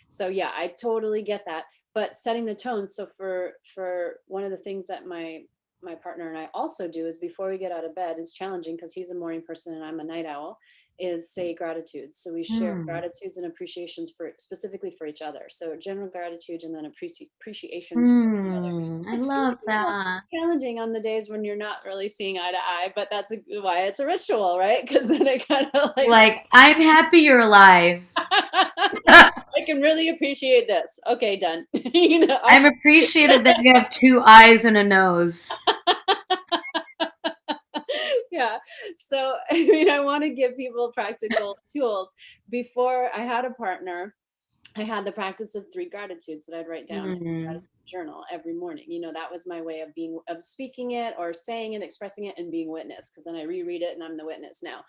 A: So yeah, I totally get that. But setting the tone. So for one of the things that my partner and I also do is before we get out of bed, is challenging because he's a morning person and I'm a night owl, is say gratitudes. So we share
B: Hmm.
A: gratitudes and appreciations for specifically for each other. So general gratitude and then appreciations for each other.
B: I
A: Which can
B: love
A: be a little
B: that.
A: challenging on the days when you're not really seeing eye to eye, but that's why it's a ritual, right? Because then it kind of like
B: Like, I'm happy you're alive.
A: I can really appreciate this. Okay, done. I'll
B: I'm appreciative that you have two eyes and a nose.
A: yeah. So, I mean, I want to give people practical tools. Before I had a partner, I had the practice of 3 gratitudes that I'd write down in a
B: Mm.
A: gratitude journal every morning. That was my way of speaking it or saying it, expressing it, and being witness. Because then I reread it and I'm the witness now.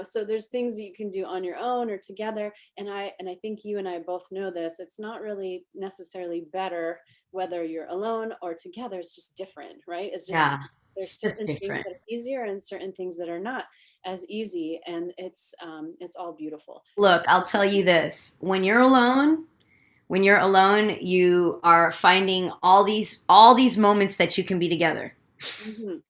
A: So there's things that you can do on your own or together. And I think you and I both know this. It's not really necessarily better whether you're alone or together. It's just different, right? It's just
B: Yeah,
A: there's
B: it's just
A: certain things
B: different.
A: that are easier and certain things that are not as easy, and it's all beautiful.
B: Look, I'll tell you this. When you're alone, you are finding all these moments that you can be together.
A: Mhm,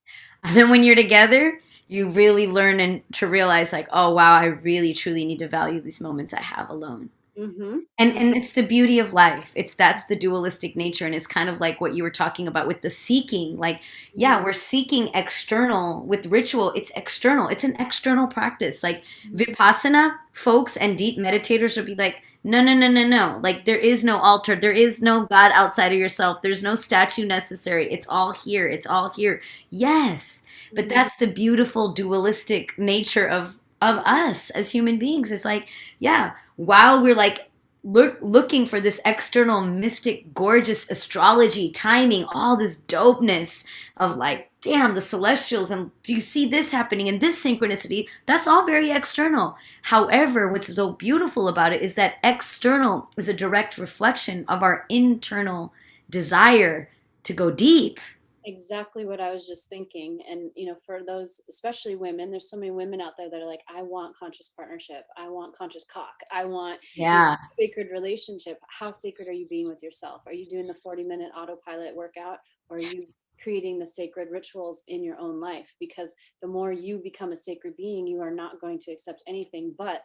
B: And then when you're together, you really learn and to realize like, oh wow, I really truly need to value these moments I have alone.
A: mhm,
B: And it's the beauty of life. That's the dualistic nature, and it's kind of like what you were talking about with the seeking. Like, yeah,
A: mhm,
B: we're seeking external with ritual. It's external. It's an external practice. Like
A: mhm.
B: Vipassana folks and deep meditators will be like, no, no, no, no, no. Like there is no altar. There is no God outside of yourself. There's no statue necessary. It's all here. It's all here. Yes, but
A: Mhm.
B: that's the beautiful dualistic nature of us as human beings. It's like, yeah, while we're like looking for this external mystic gorgeous astrology timing all this dopeness of like damn the celestials and do you see this happening and this synchronicity, that's all very external. However, what's so beautiful about it is that external is a direct reflection of our internal desire to go deep.
A: Exactly what I was just thinking. And, for those, especially women, there's so many women out there that are like, I want conscious partnership. I want conscious cock. I want,
B: Yeah.
A: sacred relationship. How sacred are you being with yourself? Are you doing the 40-minute autopilot workout, or are you creating the sacred rituals in your own life? Because the more you become a sacred being, you are not going to accept anything but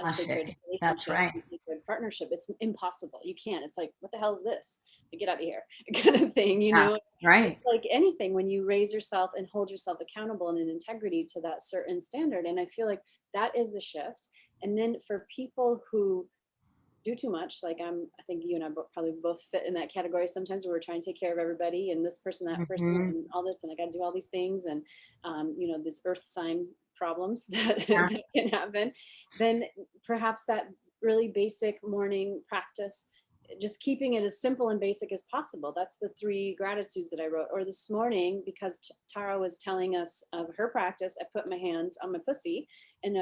A: a
B: Ashe.
A: sacred
B: That's
A: relationship,
B: right.
A: a sacred partnership. It's impossible. You can't. It's like, what the hell is this? Get out of here, kind of thing,
B: Yeah.
A: Just
B: Right.
A: like anything, when you raise yourself and hold yourself accountable and in integrity to that certain standard. And I feel like that is the shift. And then for people who do too much, like I think you and I probably both fit in that category sometimes, where we're trying to take care of everybody and this person, that person,
B: Hmm.
A: and all this, and I got to do all these things, and these earth sign problems that,
B: Yeah.
A: that can happen. Then perhaps that really basic morning practice, just keeping it as simple and basic as possible. That's the 3 gratitudes that I wrote. Or this morning, because Tara was telling us of her practice, I put my hands on my pussy and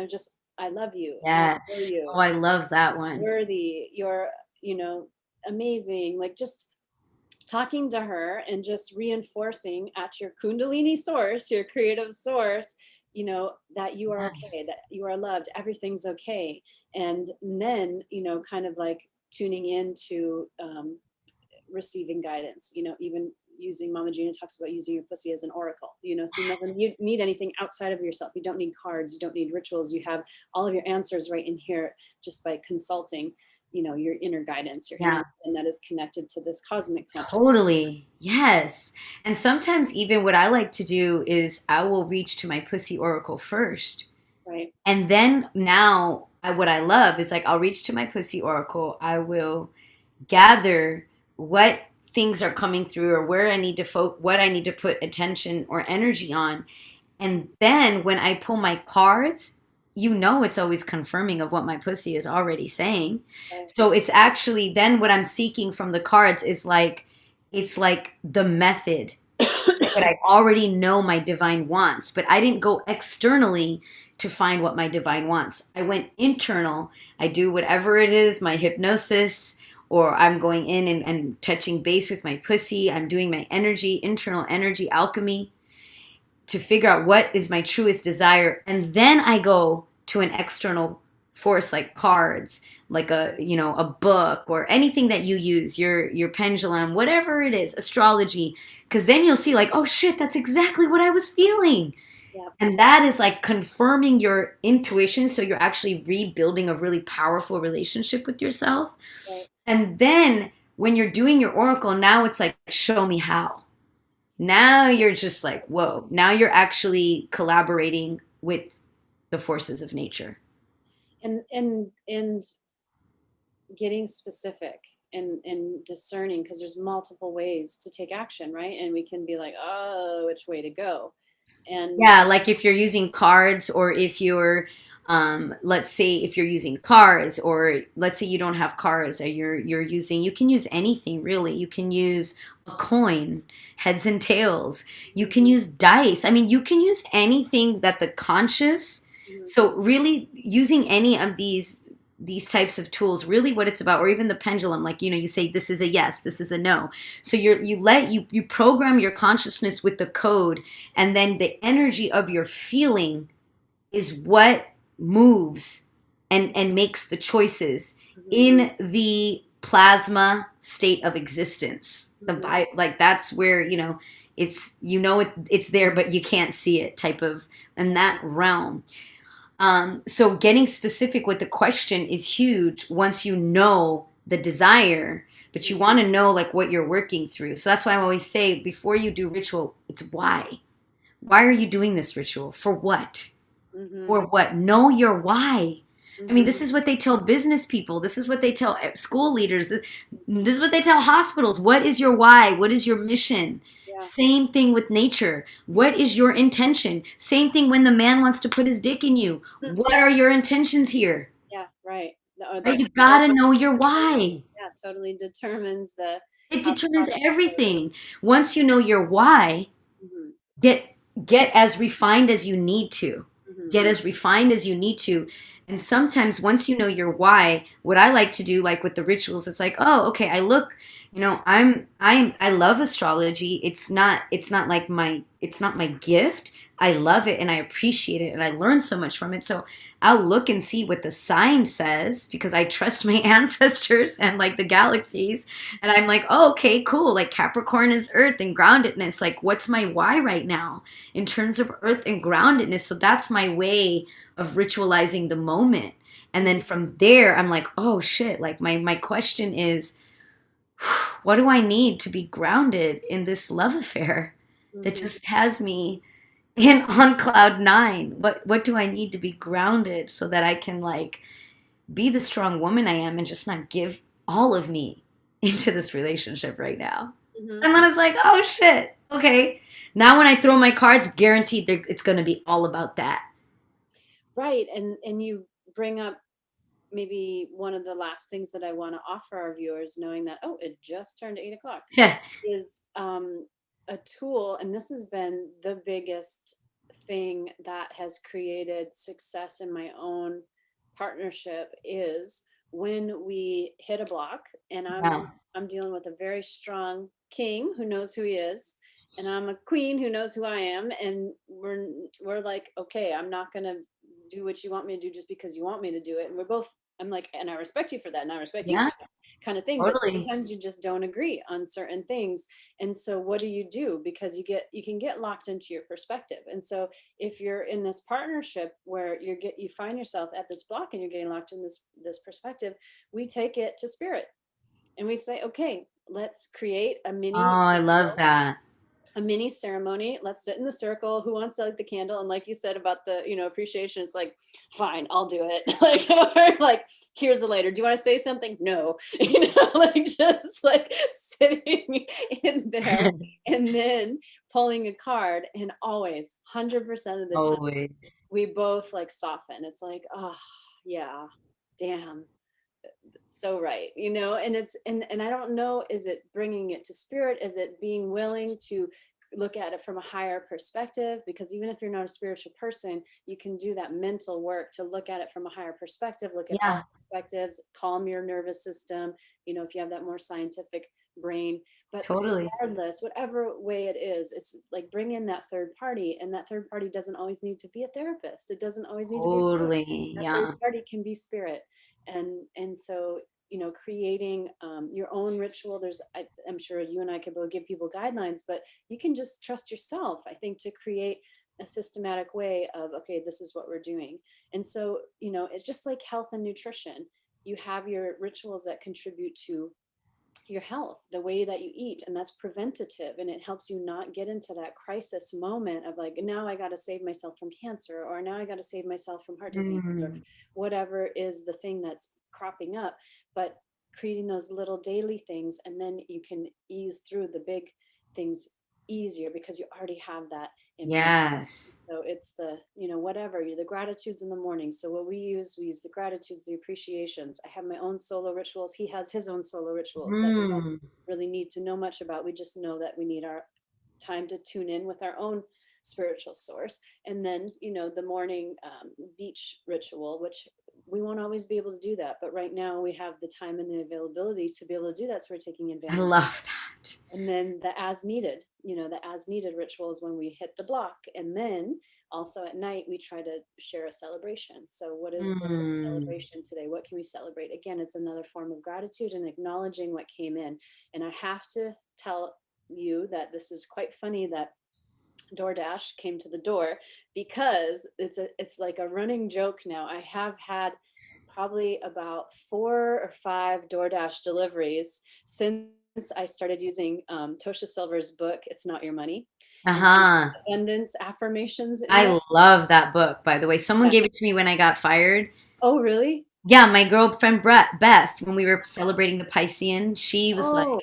A: I love you, I adore
B: Yes.
A: you,
B: Oh, I love that one.
A: worthy, you're, you know, amazing. Like, just talking to her and just reinforcing at your Kundalini source, your creative source, that you are okay,
B: Yes.
A: that you are loved, everything's okay. And then, kind of like tuning into receiving guidance, even using, Mama Gina talks about using your pussy as an oracle, so you never need anything outside of yourself. You don't need cards, you don't need rituals. You have all of your answers right in here, just by consulting, your inner guidance, your inner
B: Yeah.
A: wisdom that is connected to this cosmic consciousness.
B: Totally. Yes. And sometimes even what I like to do is I will reach to my pussy oracle first.
A: Right.
B: And then now what I love is like I'll reach to my pussy oracle. I will gather what things are coming through, or where I need to what I need to put attention or energy on. And then when I pull my cards, it's always confirming of what my pussy is already saying.
A: Right.
B: So it's actually then what I'm seeking from the cards is like, it's like the method what I already know my divine wants, but I didn't go externally to find what my divine wants. I went internal. I do whatever it is, my hypnosis, or I'm going in and touching base with my pussy. I'm doing my internal energy alchemy to figure out what is my truest desire. And then I go to an external force like cards, like a book or anything that you use, your pendulum, whatever it is, astrology, because then you'll see like, oh shit, that's exactly what I was feeling.
A: Yeah.
B: And that is like confirming your intuition. So you're actually rebuilding a really powerful relationship with yourself.
A: Right.
B: And then when you're doing your oracle, now it's like, show me how. Now you're just like, whoa, now you're actually collaborating with the forces of nature.
A: And getting specific and discerning, because there's multiple ways to take action, right? And we can be like, oh, which way to go? And
B: Yeah, like if you're using cards, or if you're, let's say if you're using cards, or let's say you don't have cards, or you're using, you can use anything really. You can use a coin, heads and tails. You can use dice. I mean, you can use anything that the conscious.
A: Mhm.
B: So really using any of these types of tools, really what it's about, or even the pendulum, like, you say this is a yes, this is a no. So you program your consciousness with the code, and then the energy of your feeling is what moves and makes the choices
A: Mhm.
B: in the plasma state of existence.
A: Mhm.
B: Like that's where, it's there, but you can't see it type of, in that realm. So getting specific with the question is huge once you know the desire, but you want to know like what you're working through. So that's why I always say before you do ritual, it's why. Why are you doing this ritual? For what?
A: Mhm.
B: For what? Know your why. I mean, this
A: Mhm.
B: is what they tell business people. This is what they tell school leaders. This is what they tell hospitals. What is your why? What is your mission?
A: Yeah.
B: Same thing with nature. What is your intention? Same thing when the man wants to put his dick in you. What are your intentions here?
A: Yeah, right.
B: Right?
A: That
B: You gotta know your why.
A: yeah, totally determines the
B: It
A: how
B: determines
A: the
B: everything. Once you know your why,
A: Mhm.
B: get get as refined as you need to.
A: Mhm.
B: Get as refined as you need to. And sometimes once you know your why, what I like to do, like with the rituals, it's like, oh, okay, I look, I love astrology. It's not like it's not my gift. I love it and I appreciate it and I learn so much from it. So I'll look and see what the sign says because I trust my ancestors and like the galaxies. And I'm like, oh, okay, cool. Like Capricorn is earth and groundedness. Like, what's my why right now in terms of earth and groundedness? So that's my way of ritualizing the moment. And then from there, I'm like, oh shit. Like, my question is, what do I need to be grounded in this love affair that
A: Mhm.
B: just has me in on cloud nine? What do I need to be grounded so that I can like be the strong woman I am and just not give all of me into this relationship right now?
A: Mhm.
B: And then it's like, oh shit, okay. Now when I throw my cards, guaranteed it's going to be all about that.
A: Right. And you bring up maybe one of the last things that I want to offer our viewers, knowing that, oh, it just turned 8 o'clock,
B: Yeah.
A: is a tool. And this has been the biggest thing that has created success in my own partnership is when we hit a block and I'm dealing with a very strong king who knows who he is, and I'm a queen who knows who I am, and we're like, okay, I'm not going to do what you want me to do just because you want me to do it. And we're both, I'm like, and I respect you for that and I respect you for
B: Yeah,
A: that kind of thing, but
B: totally.
A: sometimes you just don't agree on certain things. And so what do? Because you can get locked into your perspective. And so if you're in this partnership where you find yourself at this block and you're getting locked in this perspective, we take it to spirit and we say, okay, let's create a
B: Oh,
A: mini
B: I love
A: ritual,
B: that.
A: a mini ceremony. Let's sit in the circle. Who wants to light the candle? And like you said about the, appreciation, it's like, fine, I'll do it. Like, or like, here's the lighter. Do you want to say something? No. Like just like sitting in there and then pulling a card. And always 100% of the time,
B: Always.
A: we both like soften. It's like, oh yeah, damn, so right, and it's and I don't know, is it bringing it to spirit, is it being willing to look at it from a higher perspective? Because even if you're not a spiritual person, you can do that mental work to look at it from a higher perspective, look at
B: Yeah,
A: all perspectives, calm your nervous system, if you have that more scientific brain. But
B: totally.
A: regardless, whatever way it is, it's like bring in that third party, and that third party doesn't always need to be a therapist, it doesn't always need to be a coach.
B: Totally.
A: That third
B: Yeah.
A: party can be spirit. And so, creating your own ritual. I'm sure you and I could both give people guidelines, but you can just trust yourself, I think, to create a systematic way of, okay, this is what we're doing. And so, it's just like health and nutrition. You have your rituals that contribute to your health, the way that you eat, and that's preventative, and it helps you not get into that crisis moment of like, now I got to save myself from cancer, or now I got to save myself from heart disease, or
B: Mm.
A: whatever is the thing that's cropping up. But creating those little daily things, and then you can ease through the big things easier because you already have that in place.
B: Yes.
A: So it's the, whatever, the gratitudes in the morning. So what we use the gratitudes, the appreciations. I have my own solo rituals. He has his own solo rituals that we don't
B: Mm.
A: really need to know much about. We just know that we need our time to tune in with our own spiritual source. And then, the morning beach ritual, which we won't always be able to do that. But right now we have the time and the availability to be able to do that. So we're taking
B: I
A: advantage.
B: love that.
A: And then the as needed, the as needed ritual is when we hit the block. And then also at night, we try to share a celebration. So what is the
B: Mm.
A: celebration today? What can we celebrate? Again, it's another form of gratitude and acknowledging what came in. And I have to tell you that this is quite funny that DoorDash came to the door, because it's like a running joke now. I have had probably about 4 or 5 DoorDash deliveries since I started using Tosha Silver's book, It's Not Your Money. And she
B: Uh-huh.
A: abundance affirmations in there.
B: I love that book, by the way. Someone
A: Yeah.
B: gave it to me when I got fired.
A: Oh, really?
B: Yeah, my girlfriend Beth, when we were celebrating the Piscean, she was like,
A: Oh,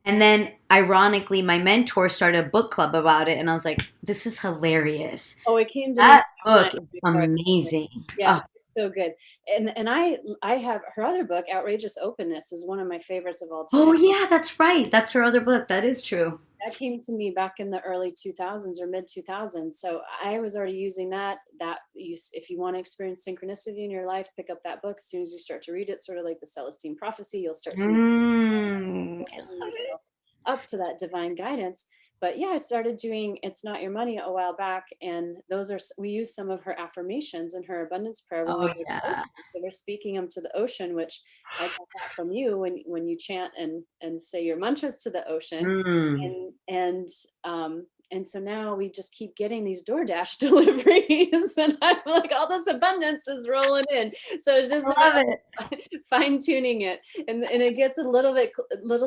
B: and then ironically, my mentor started a book club about it, and I was like, this is hilarious.
A: oh, it came to me
B: That
A: several
B: book
A: times
B: is
A: before I got it.
B: amazing.
A: Yeah,
B: Oh,
A: it's so good. And I have her other book, Outrageous Openness, is one of my favorites of all
B: oh
A: time.
B: yeah, that's right. That's her other book. That is true.
A: That came to me back in the early 2000s or mid 2000s. So I was already using that use. If you want to experience synchronicity in your life, pick up that book. As soon as you start to read it, sort of like the Celestine prophecy, you'll start to
B: I
A: open
B: love it.
A: yourself up to that divine guidance. But yeah, I started doing It's Not Your Money a while back, and we use some of her affirmations in her abundance prayer when we
B: Oh
A: go to the
B: yeah.
A: ocean. So we're speaking them to the ocean, which I got that from you when you chant and say your mantras to the ocean.
B: Mm.
A: And so now we just keep getting these DoorDash deliveries, and I'm like, all this abundance is rolling in. So it's just
B: I love
A: about
B: it.
A: fine tuning it, and it gets a little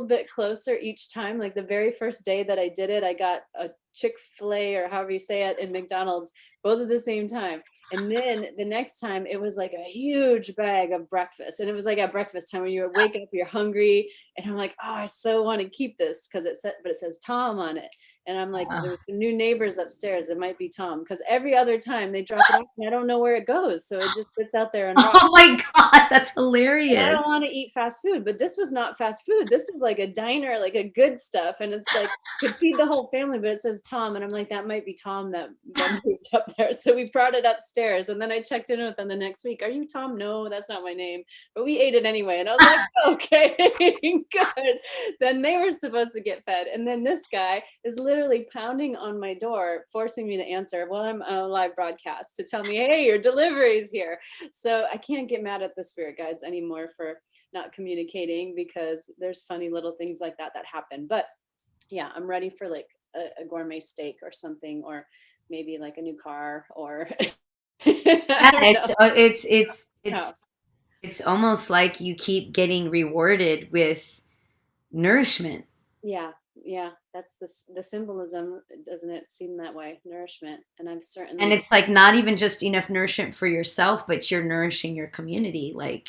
A: bit closer each time. Like the very first day that I did it, I got a Chick-fil-A, or however you say it, in McDonald's, both at the same time. And then the next time it was like a huge bag of breakfast, and it was like at breakfast time when you wake up, you're hungry, and I'm like, oh, I so want to keep this because it says Tom on it. And I'm like,
B: Uh,
A: there's some new neighbors upstairs. It might be Tom, because every other time they drop it off and I don't know where it goes. So it just sits out there and rots.
B: oh my God, that's
A: And I
B: hilarious.
A: don't want to eat fast food, but this was not fast food. This is like a diner, like a good stuff. And it's like, could feed the whole family, but it says Tom. And I'm like, that might be Tom that moved up there. So we brought it upstairs. And then I checked in with them the next week. Are you Tom? No, that's not my name. But we ate it anyway. And I was like, okay, good. Then they were supposed to get fed. And then this guy is literally pounding on my door, forcing me to answer while I'm on a live broadcast to tell me, hey, your delivery's here. So I can't get mad at the spirit guides anymore for not communicating, because there's funny little things like that happen. But yeah, I'm ready for like a gourmet steak or something, or maybe like a new car, or I
B: Yeah,
A: don't know,
B: it's
A: house.
B: it's almost like you keep getting rewarded with nourishment.
A: Yeah. Yeah, that's the symbolism, doesn't it seem that way? Nourishment. And I've
B: And
A: certainly
B: it's like not even just enough nourishment for yourself, but you're nourishing your community. Like,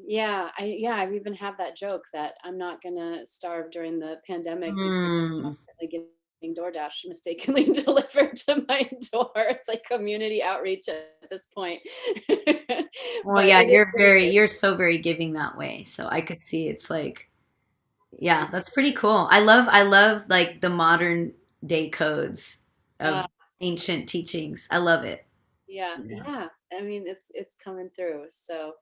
A: yeah, I've even had that joke that I'm not gonna starve during the pandemic because I'm
B: mm,
A: constantly getting DoorDash mistakenly delivered to my door. It's like community outreach at this point.
B: well,
A: But
B: yeah,
A: it is what it is.
B: you're so very giving that way. So I could see it's like, yeah, that's pretty cool. I love like the modern day codes
A: Uh,
B: of ancient teachings. I love it.
A: yeah,
B: Yeah.
A: yeah. I mean, it's coming through. So,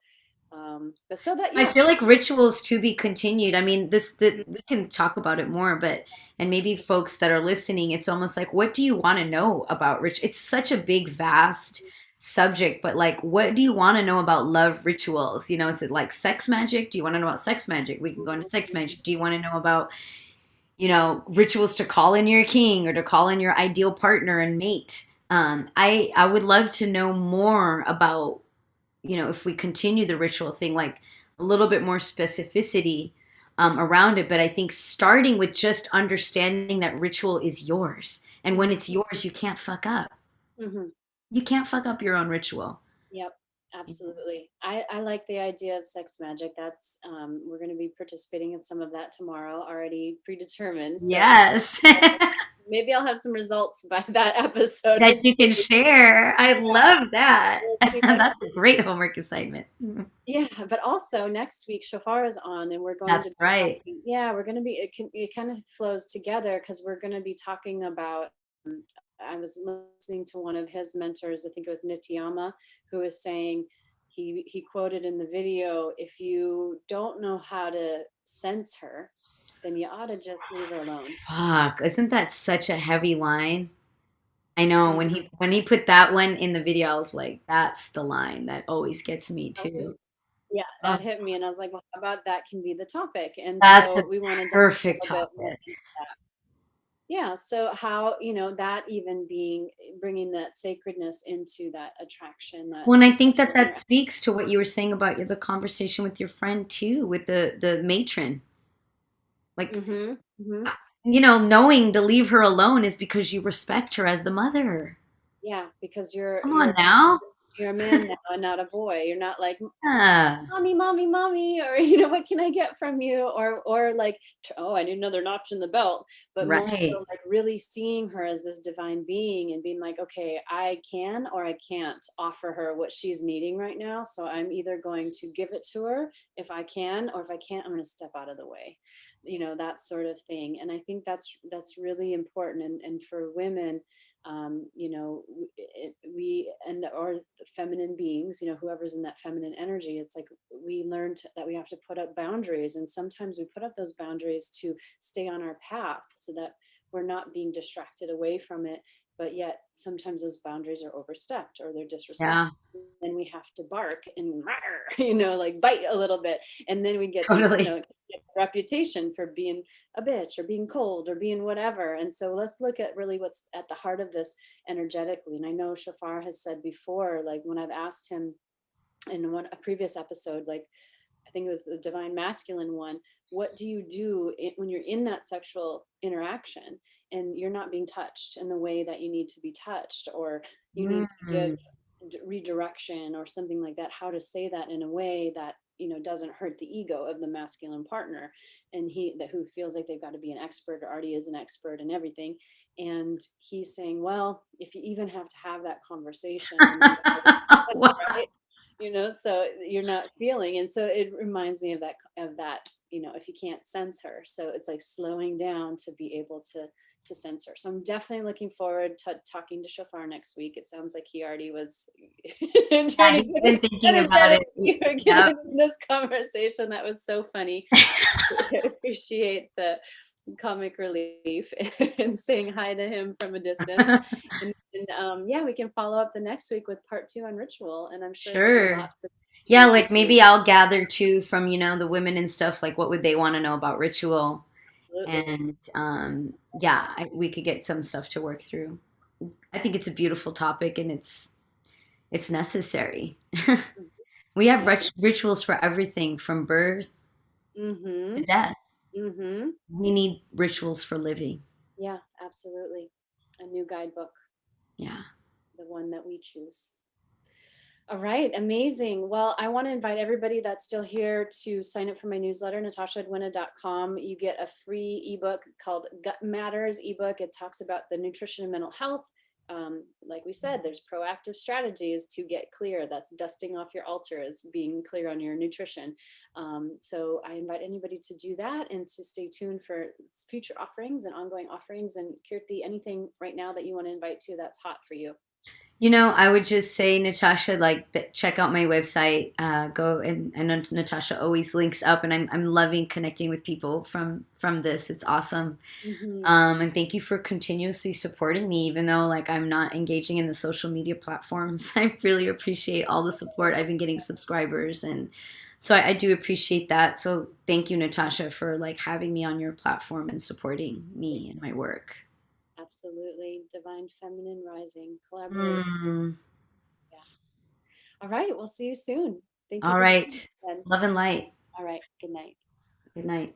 A: but so that,
B: I
A: yeah.
B: feel like rituals to be continued. I mean, this that we can talk about it more, but and maybe folks that are listening, it's almost like, what do you want to know about rich? It's such a big, vast subject, but like, what do you want to know about love rituals? You know, is it like sex magic? Do you want to know about sex magic? We can go into sex magic. Do you want to know about, you know, rituals to call in your king or to call in your ideal partner and mate? I would love to know more about, you know, if we continue the ritual thing, like a little bit more specificity around it. But I think starting with just understanding that ritual is yours. And when it's yours, you can't fuck up.
A: Mhm.
B: You can't fuck up your own ritual.
A: Yep, absolutely. I like the idea of sex magic. That's we're going to be participating in some of that tomorrow, already predetermined. So
B: Yes.
A: maybe I'll have some results by that episode.
B: That you can share. I love that.
A: We'll see what
B: That's a great homework assignment.
A: yeah, but also next week Shofar is on, and we're going
B: That's
A: to be
B: right.
A: talking. Yeah, we're going to be. It kind of flows together because we're going to be talking about. um, I was listening to one of his mentors. I think it was Nityama, who was saying he quoted in the video, "If you don't know how to sense her, then you ought to just leave her alone."
B: Fuck. Isn't that such a heavy line? I know
A: Mhm.
B: when he put that one in the video, I was like, that's the line that always gets me too.
A: Yeah,
B: Oh,
A: that hit me, and I was like, "Well, how about that can be the topic?" And
B: that's a
A: so we want to dive
B: perfect
A: a little bit more
B: topic.
A: into that. Yeah, so how, that even being bringing that sacredness into that attraction, that
B: Well, and I think that
A: sexual
B: that
A: interaction.
B: speaks to what you were saying about the conversation with your friend too, with the matron. Like,
A: Mhm. Mhm.
B: you know, knowing to leave her alone is because you respect her as the mother.
A: Yeah, because you're
B: Come
A: you're
B: on now.
A: you're a man now and not a boy. You're not like,
B: Yeah,
A: "Mommy, mommy, mommy," or "What can I get from you?" Or like, "Oh, I need another notch in the belt." But more so
B: right.
A: like really seeing her as this divine being and being like, "Okay, I can or I can't offer her what she's needing right now. So I'm either going to give it to her if I can, or if I can't, I'm going to step out of the way." That sort of thing. And I think that's really important. And for women, we and or feminine beings, whoever's in that feminine energy, it's like we learned that we have to put up boundaries, and sometimes we put up those boundaries to stay on our path so that we're not being distracted away from it, but yet sometimes those boundaries are overstepped or they're disrespectful.
B: Yeah,
A: Then we have to bark and like bite a little bit, and then we get these,
B: totally.
A: reputation for being a bitch or being cold or being whatever. And so let's look at really what's at the heart of this energetically. And I know Shafar has said before, like when I've asked him in a previous episode, like I think it was the divine masculine one, what do you do when you're in that sexual interaction and you're not being touched in the way that you need to be touched, or you need to give
B: Mm.
A: redirection or something like that, how to say that in a way that doesn't hurt the ego of the masculine partner, and who feels like they've got to be an expert or already is an expert and everything. And he's saying, well, if you even have to have that conversation,
B: Wow.
A: right, so you're not feeling. And so it reminds me of that, if you can't sense her, so it's like slowing down to be able to sense her. So I'm definitely looking forward to talking to Shofar next week. It sounds like he already was trying
B: Yeah,
A: to
B: he's
A: get
B: been thinking about
A: energetic
B: it.
A: get
B: Yep.
A: into this conversation. That was so funny. I appreciate the comic relief and saying hi to him from a distance. And yeah, we can follow up the next week with part 2 on ritual, and I'm sure there'll be
B: Sure.
A: lots of
B: Yeah,
A: juicy
B: like
A: to.
B: maybe I'll gather too from, you know, the women and stuff, like what would they want to know about ritual?
A: Absolutely.
B: And yeah, we could get some stuff to work through. I think it's a beautiful topic and it's necessary. We have
A: Yeah.
B: rituals for everything from birth to
A: Mm-hmm.
B: death.
A: Mm-hmm.
B: We need rituals for living.
A: Yeah, absolutely. A new guidebook,
B: Yeah.
A: the one that we choose. All right, amazing. Well, I want to invite everybody that's still here to sign up for my newsletter, natashaedwina.com. You get a free ebook called Gut Matters ebook. It talks about the nutrition and mental health. Like we said, there's proactive strategies to get clear. That's dusting off your altar, is being clear on your nutrition. So I invite anybody to do that and to stay tuned for future offerings and ongoing offerings. And Kirti, anything right now that you want to invite to that's hot for you?
B: I would just say, Natasha, like, check out my website. Go and I know Natasha always links up, and I'm loving connecting with people from this. It's awesome.
A: Mm-hmm.
B: And thank you for continuously supporting me, even though like I'm not engaging in the social media platforms. I really appreciate all the support. I've been getting subscribers, and so I do appreciate that. So thank you, Natasha, for like having me on your platform and supporting me and my work.
A: Absolutely. Divine feminine rising. Collaborate.
B: Mm.
A: Yeah. All right. We'll see you soon. Thank you
B: All
A: for
B: right.
A: being here.
B: Love and light.
A: All right. Good night.
B: Good night.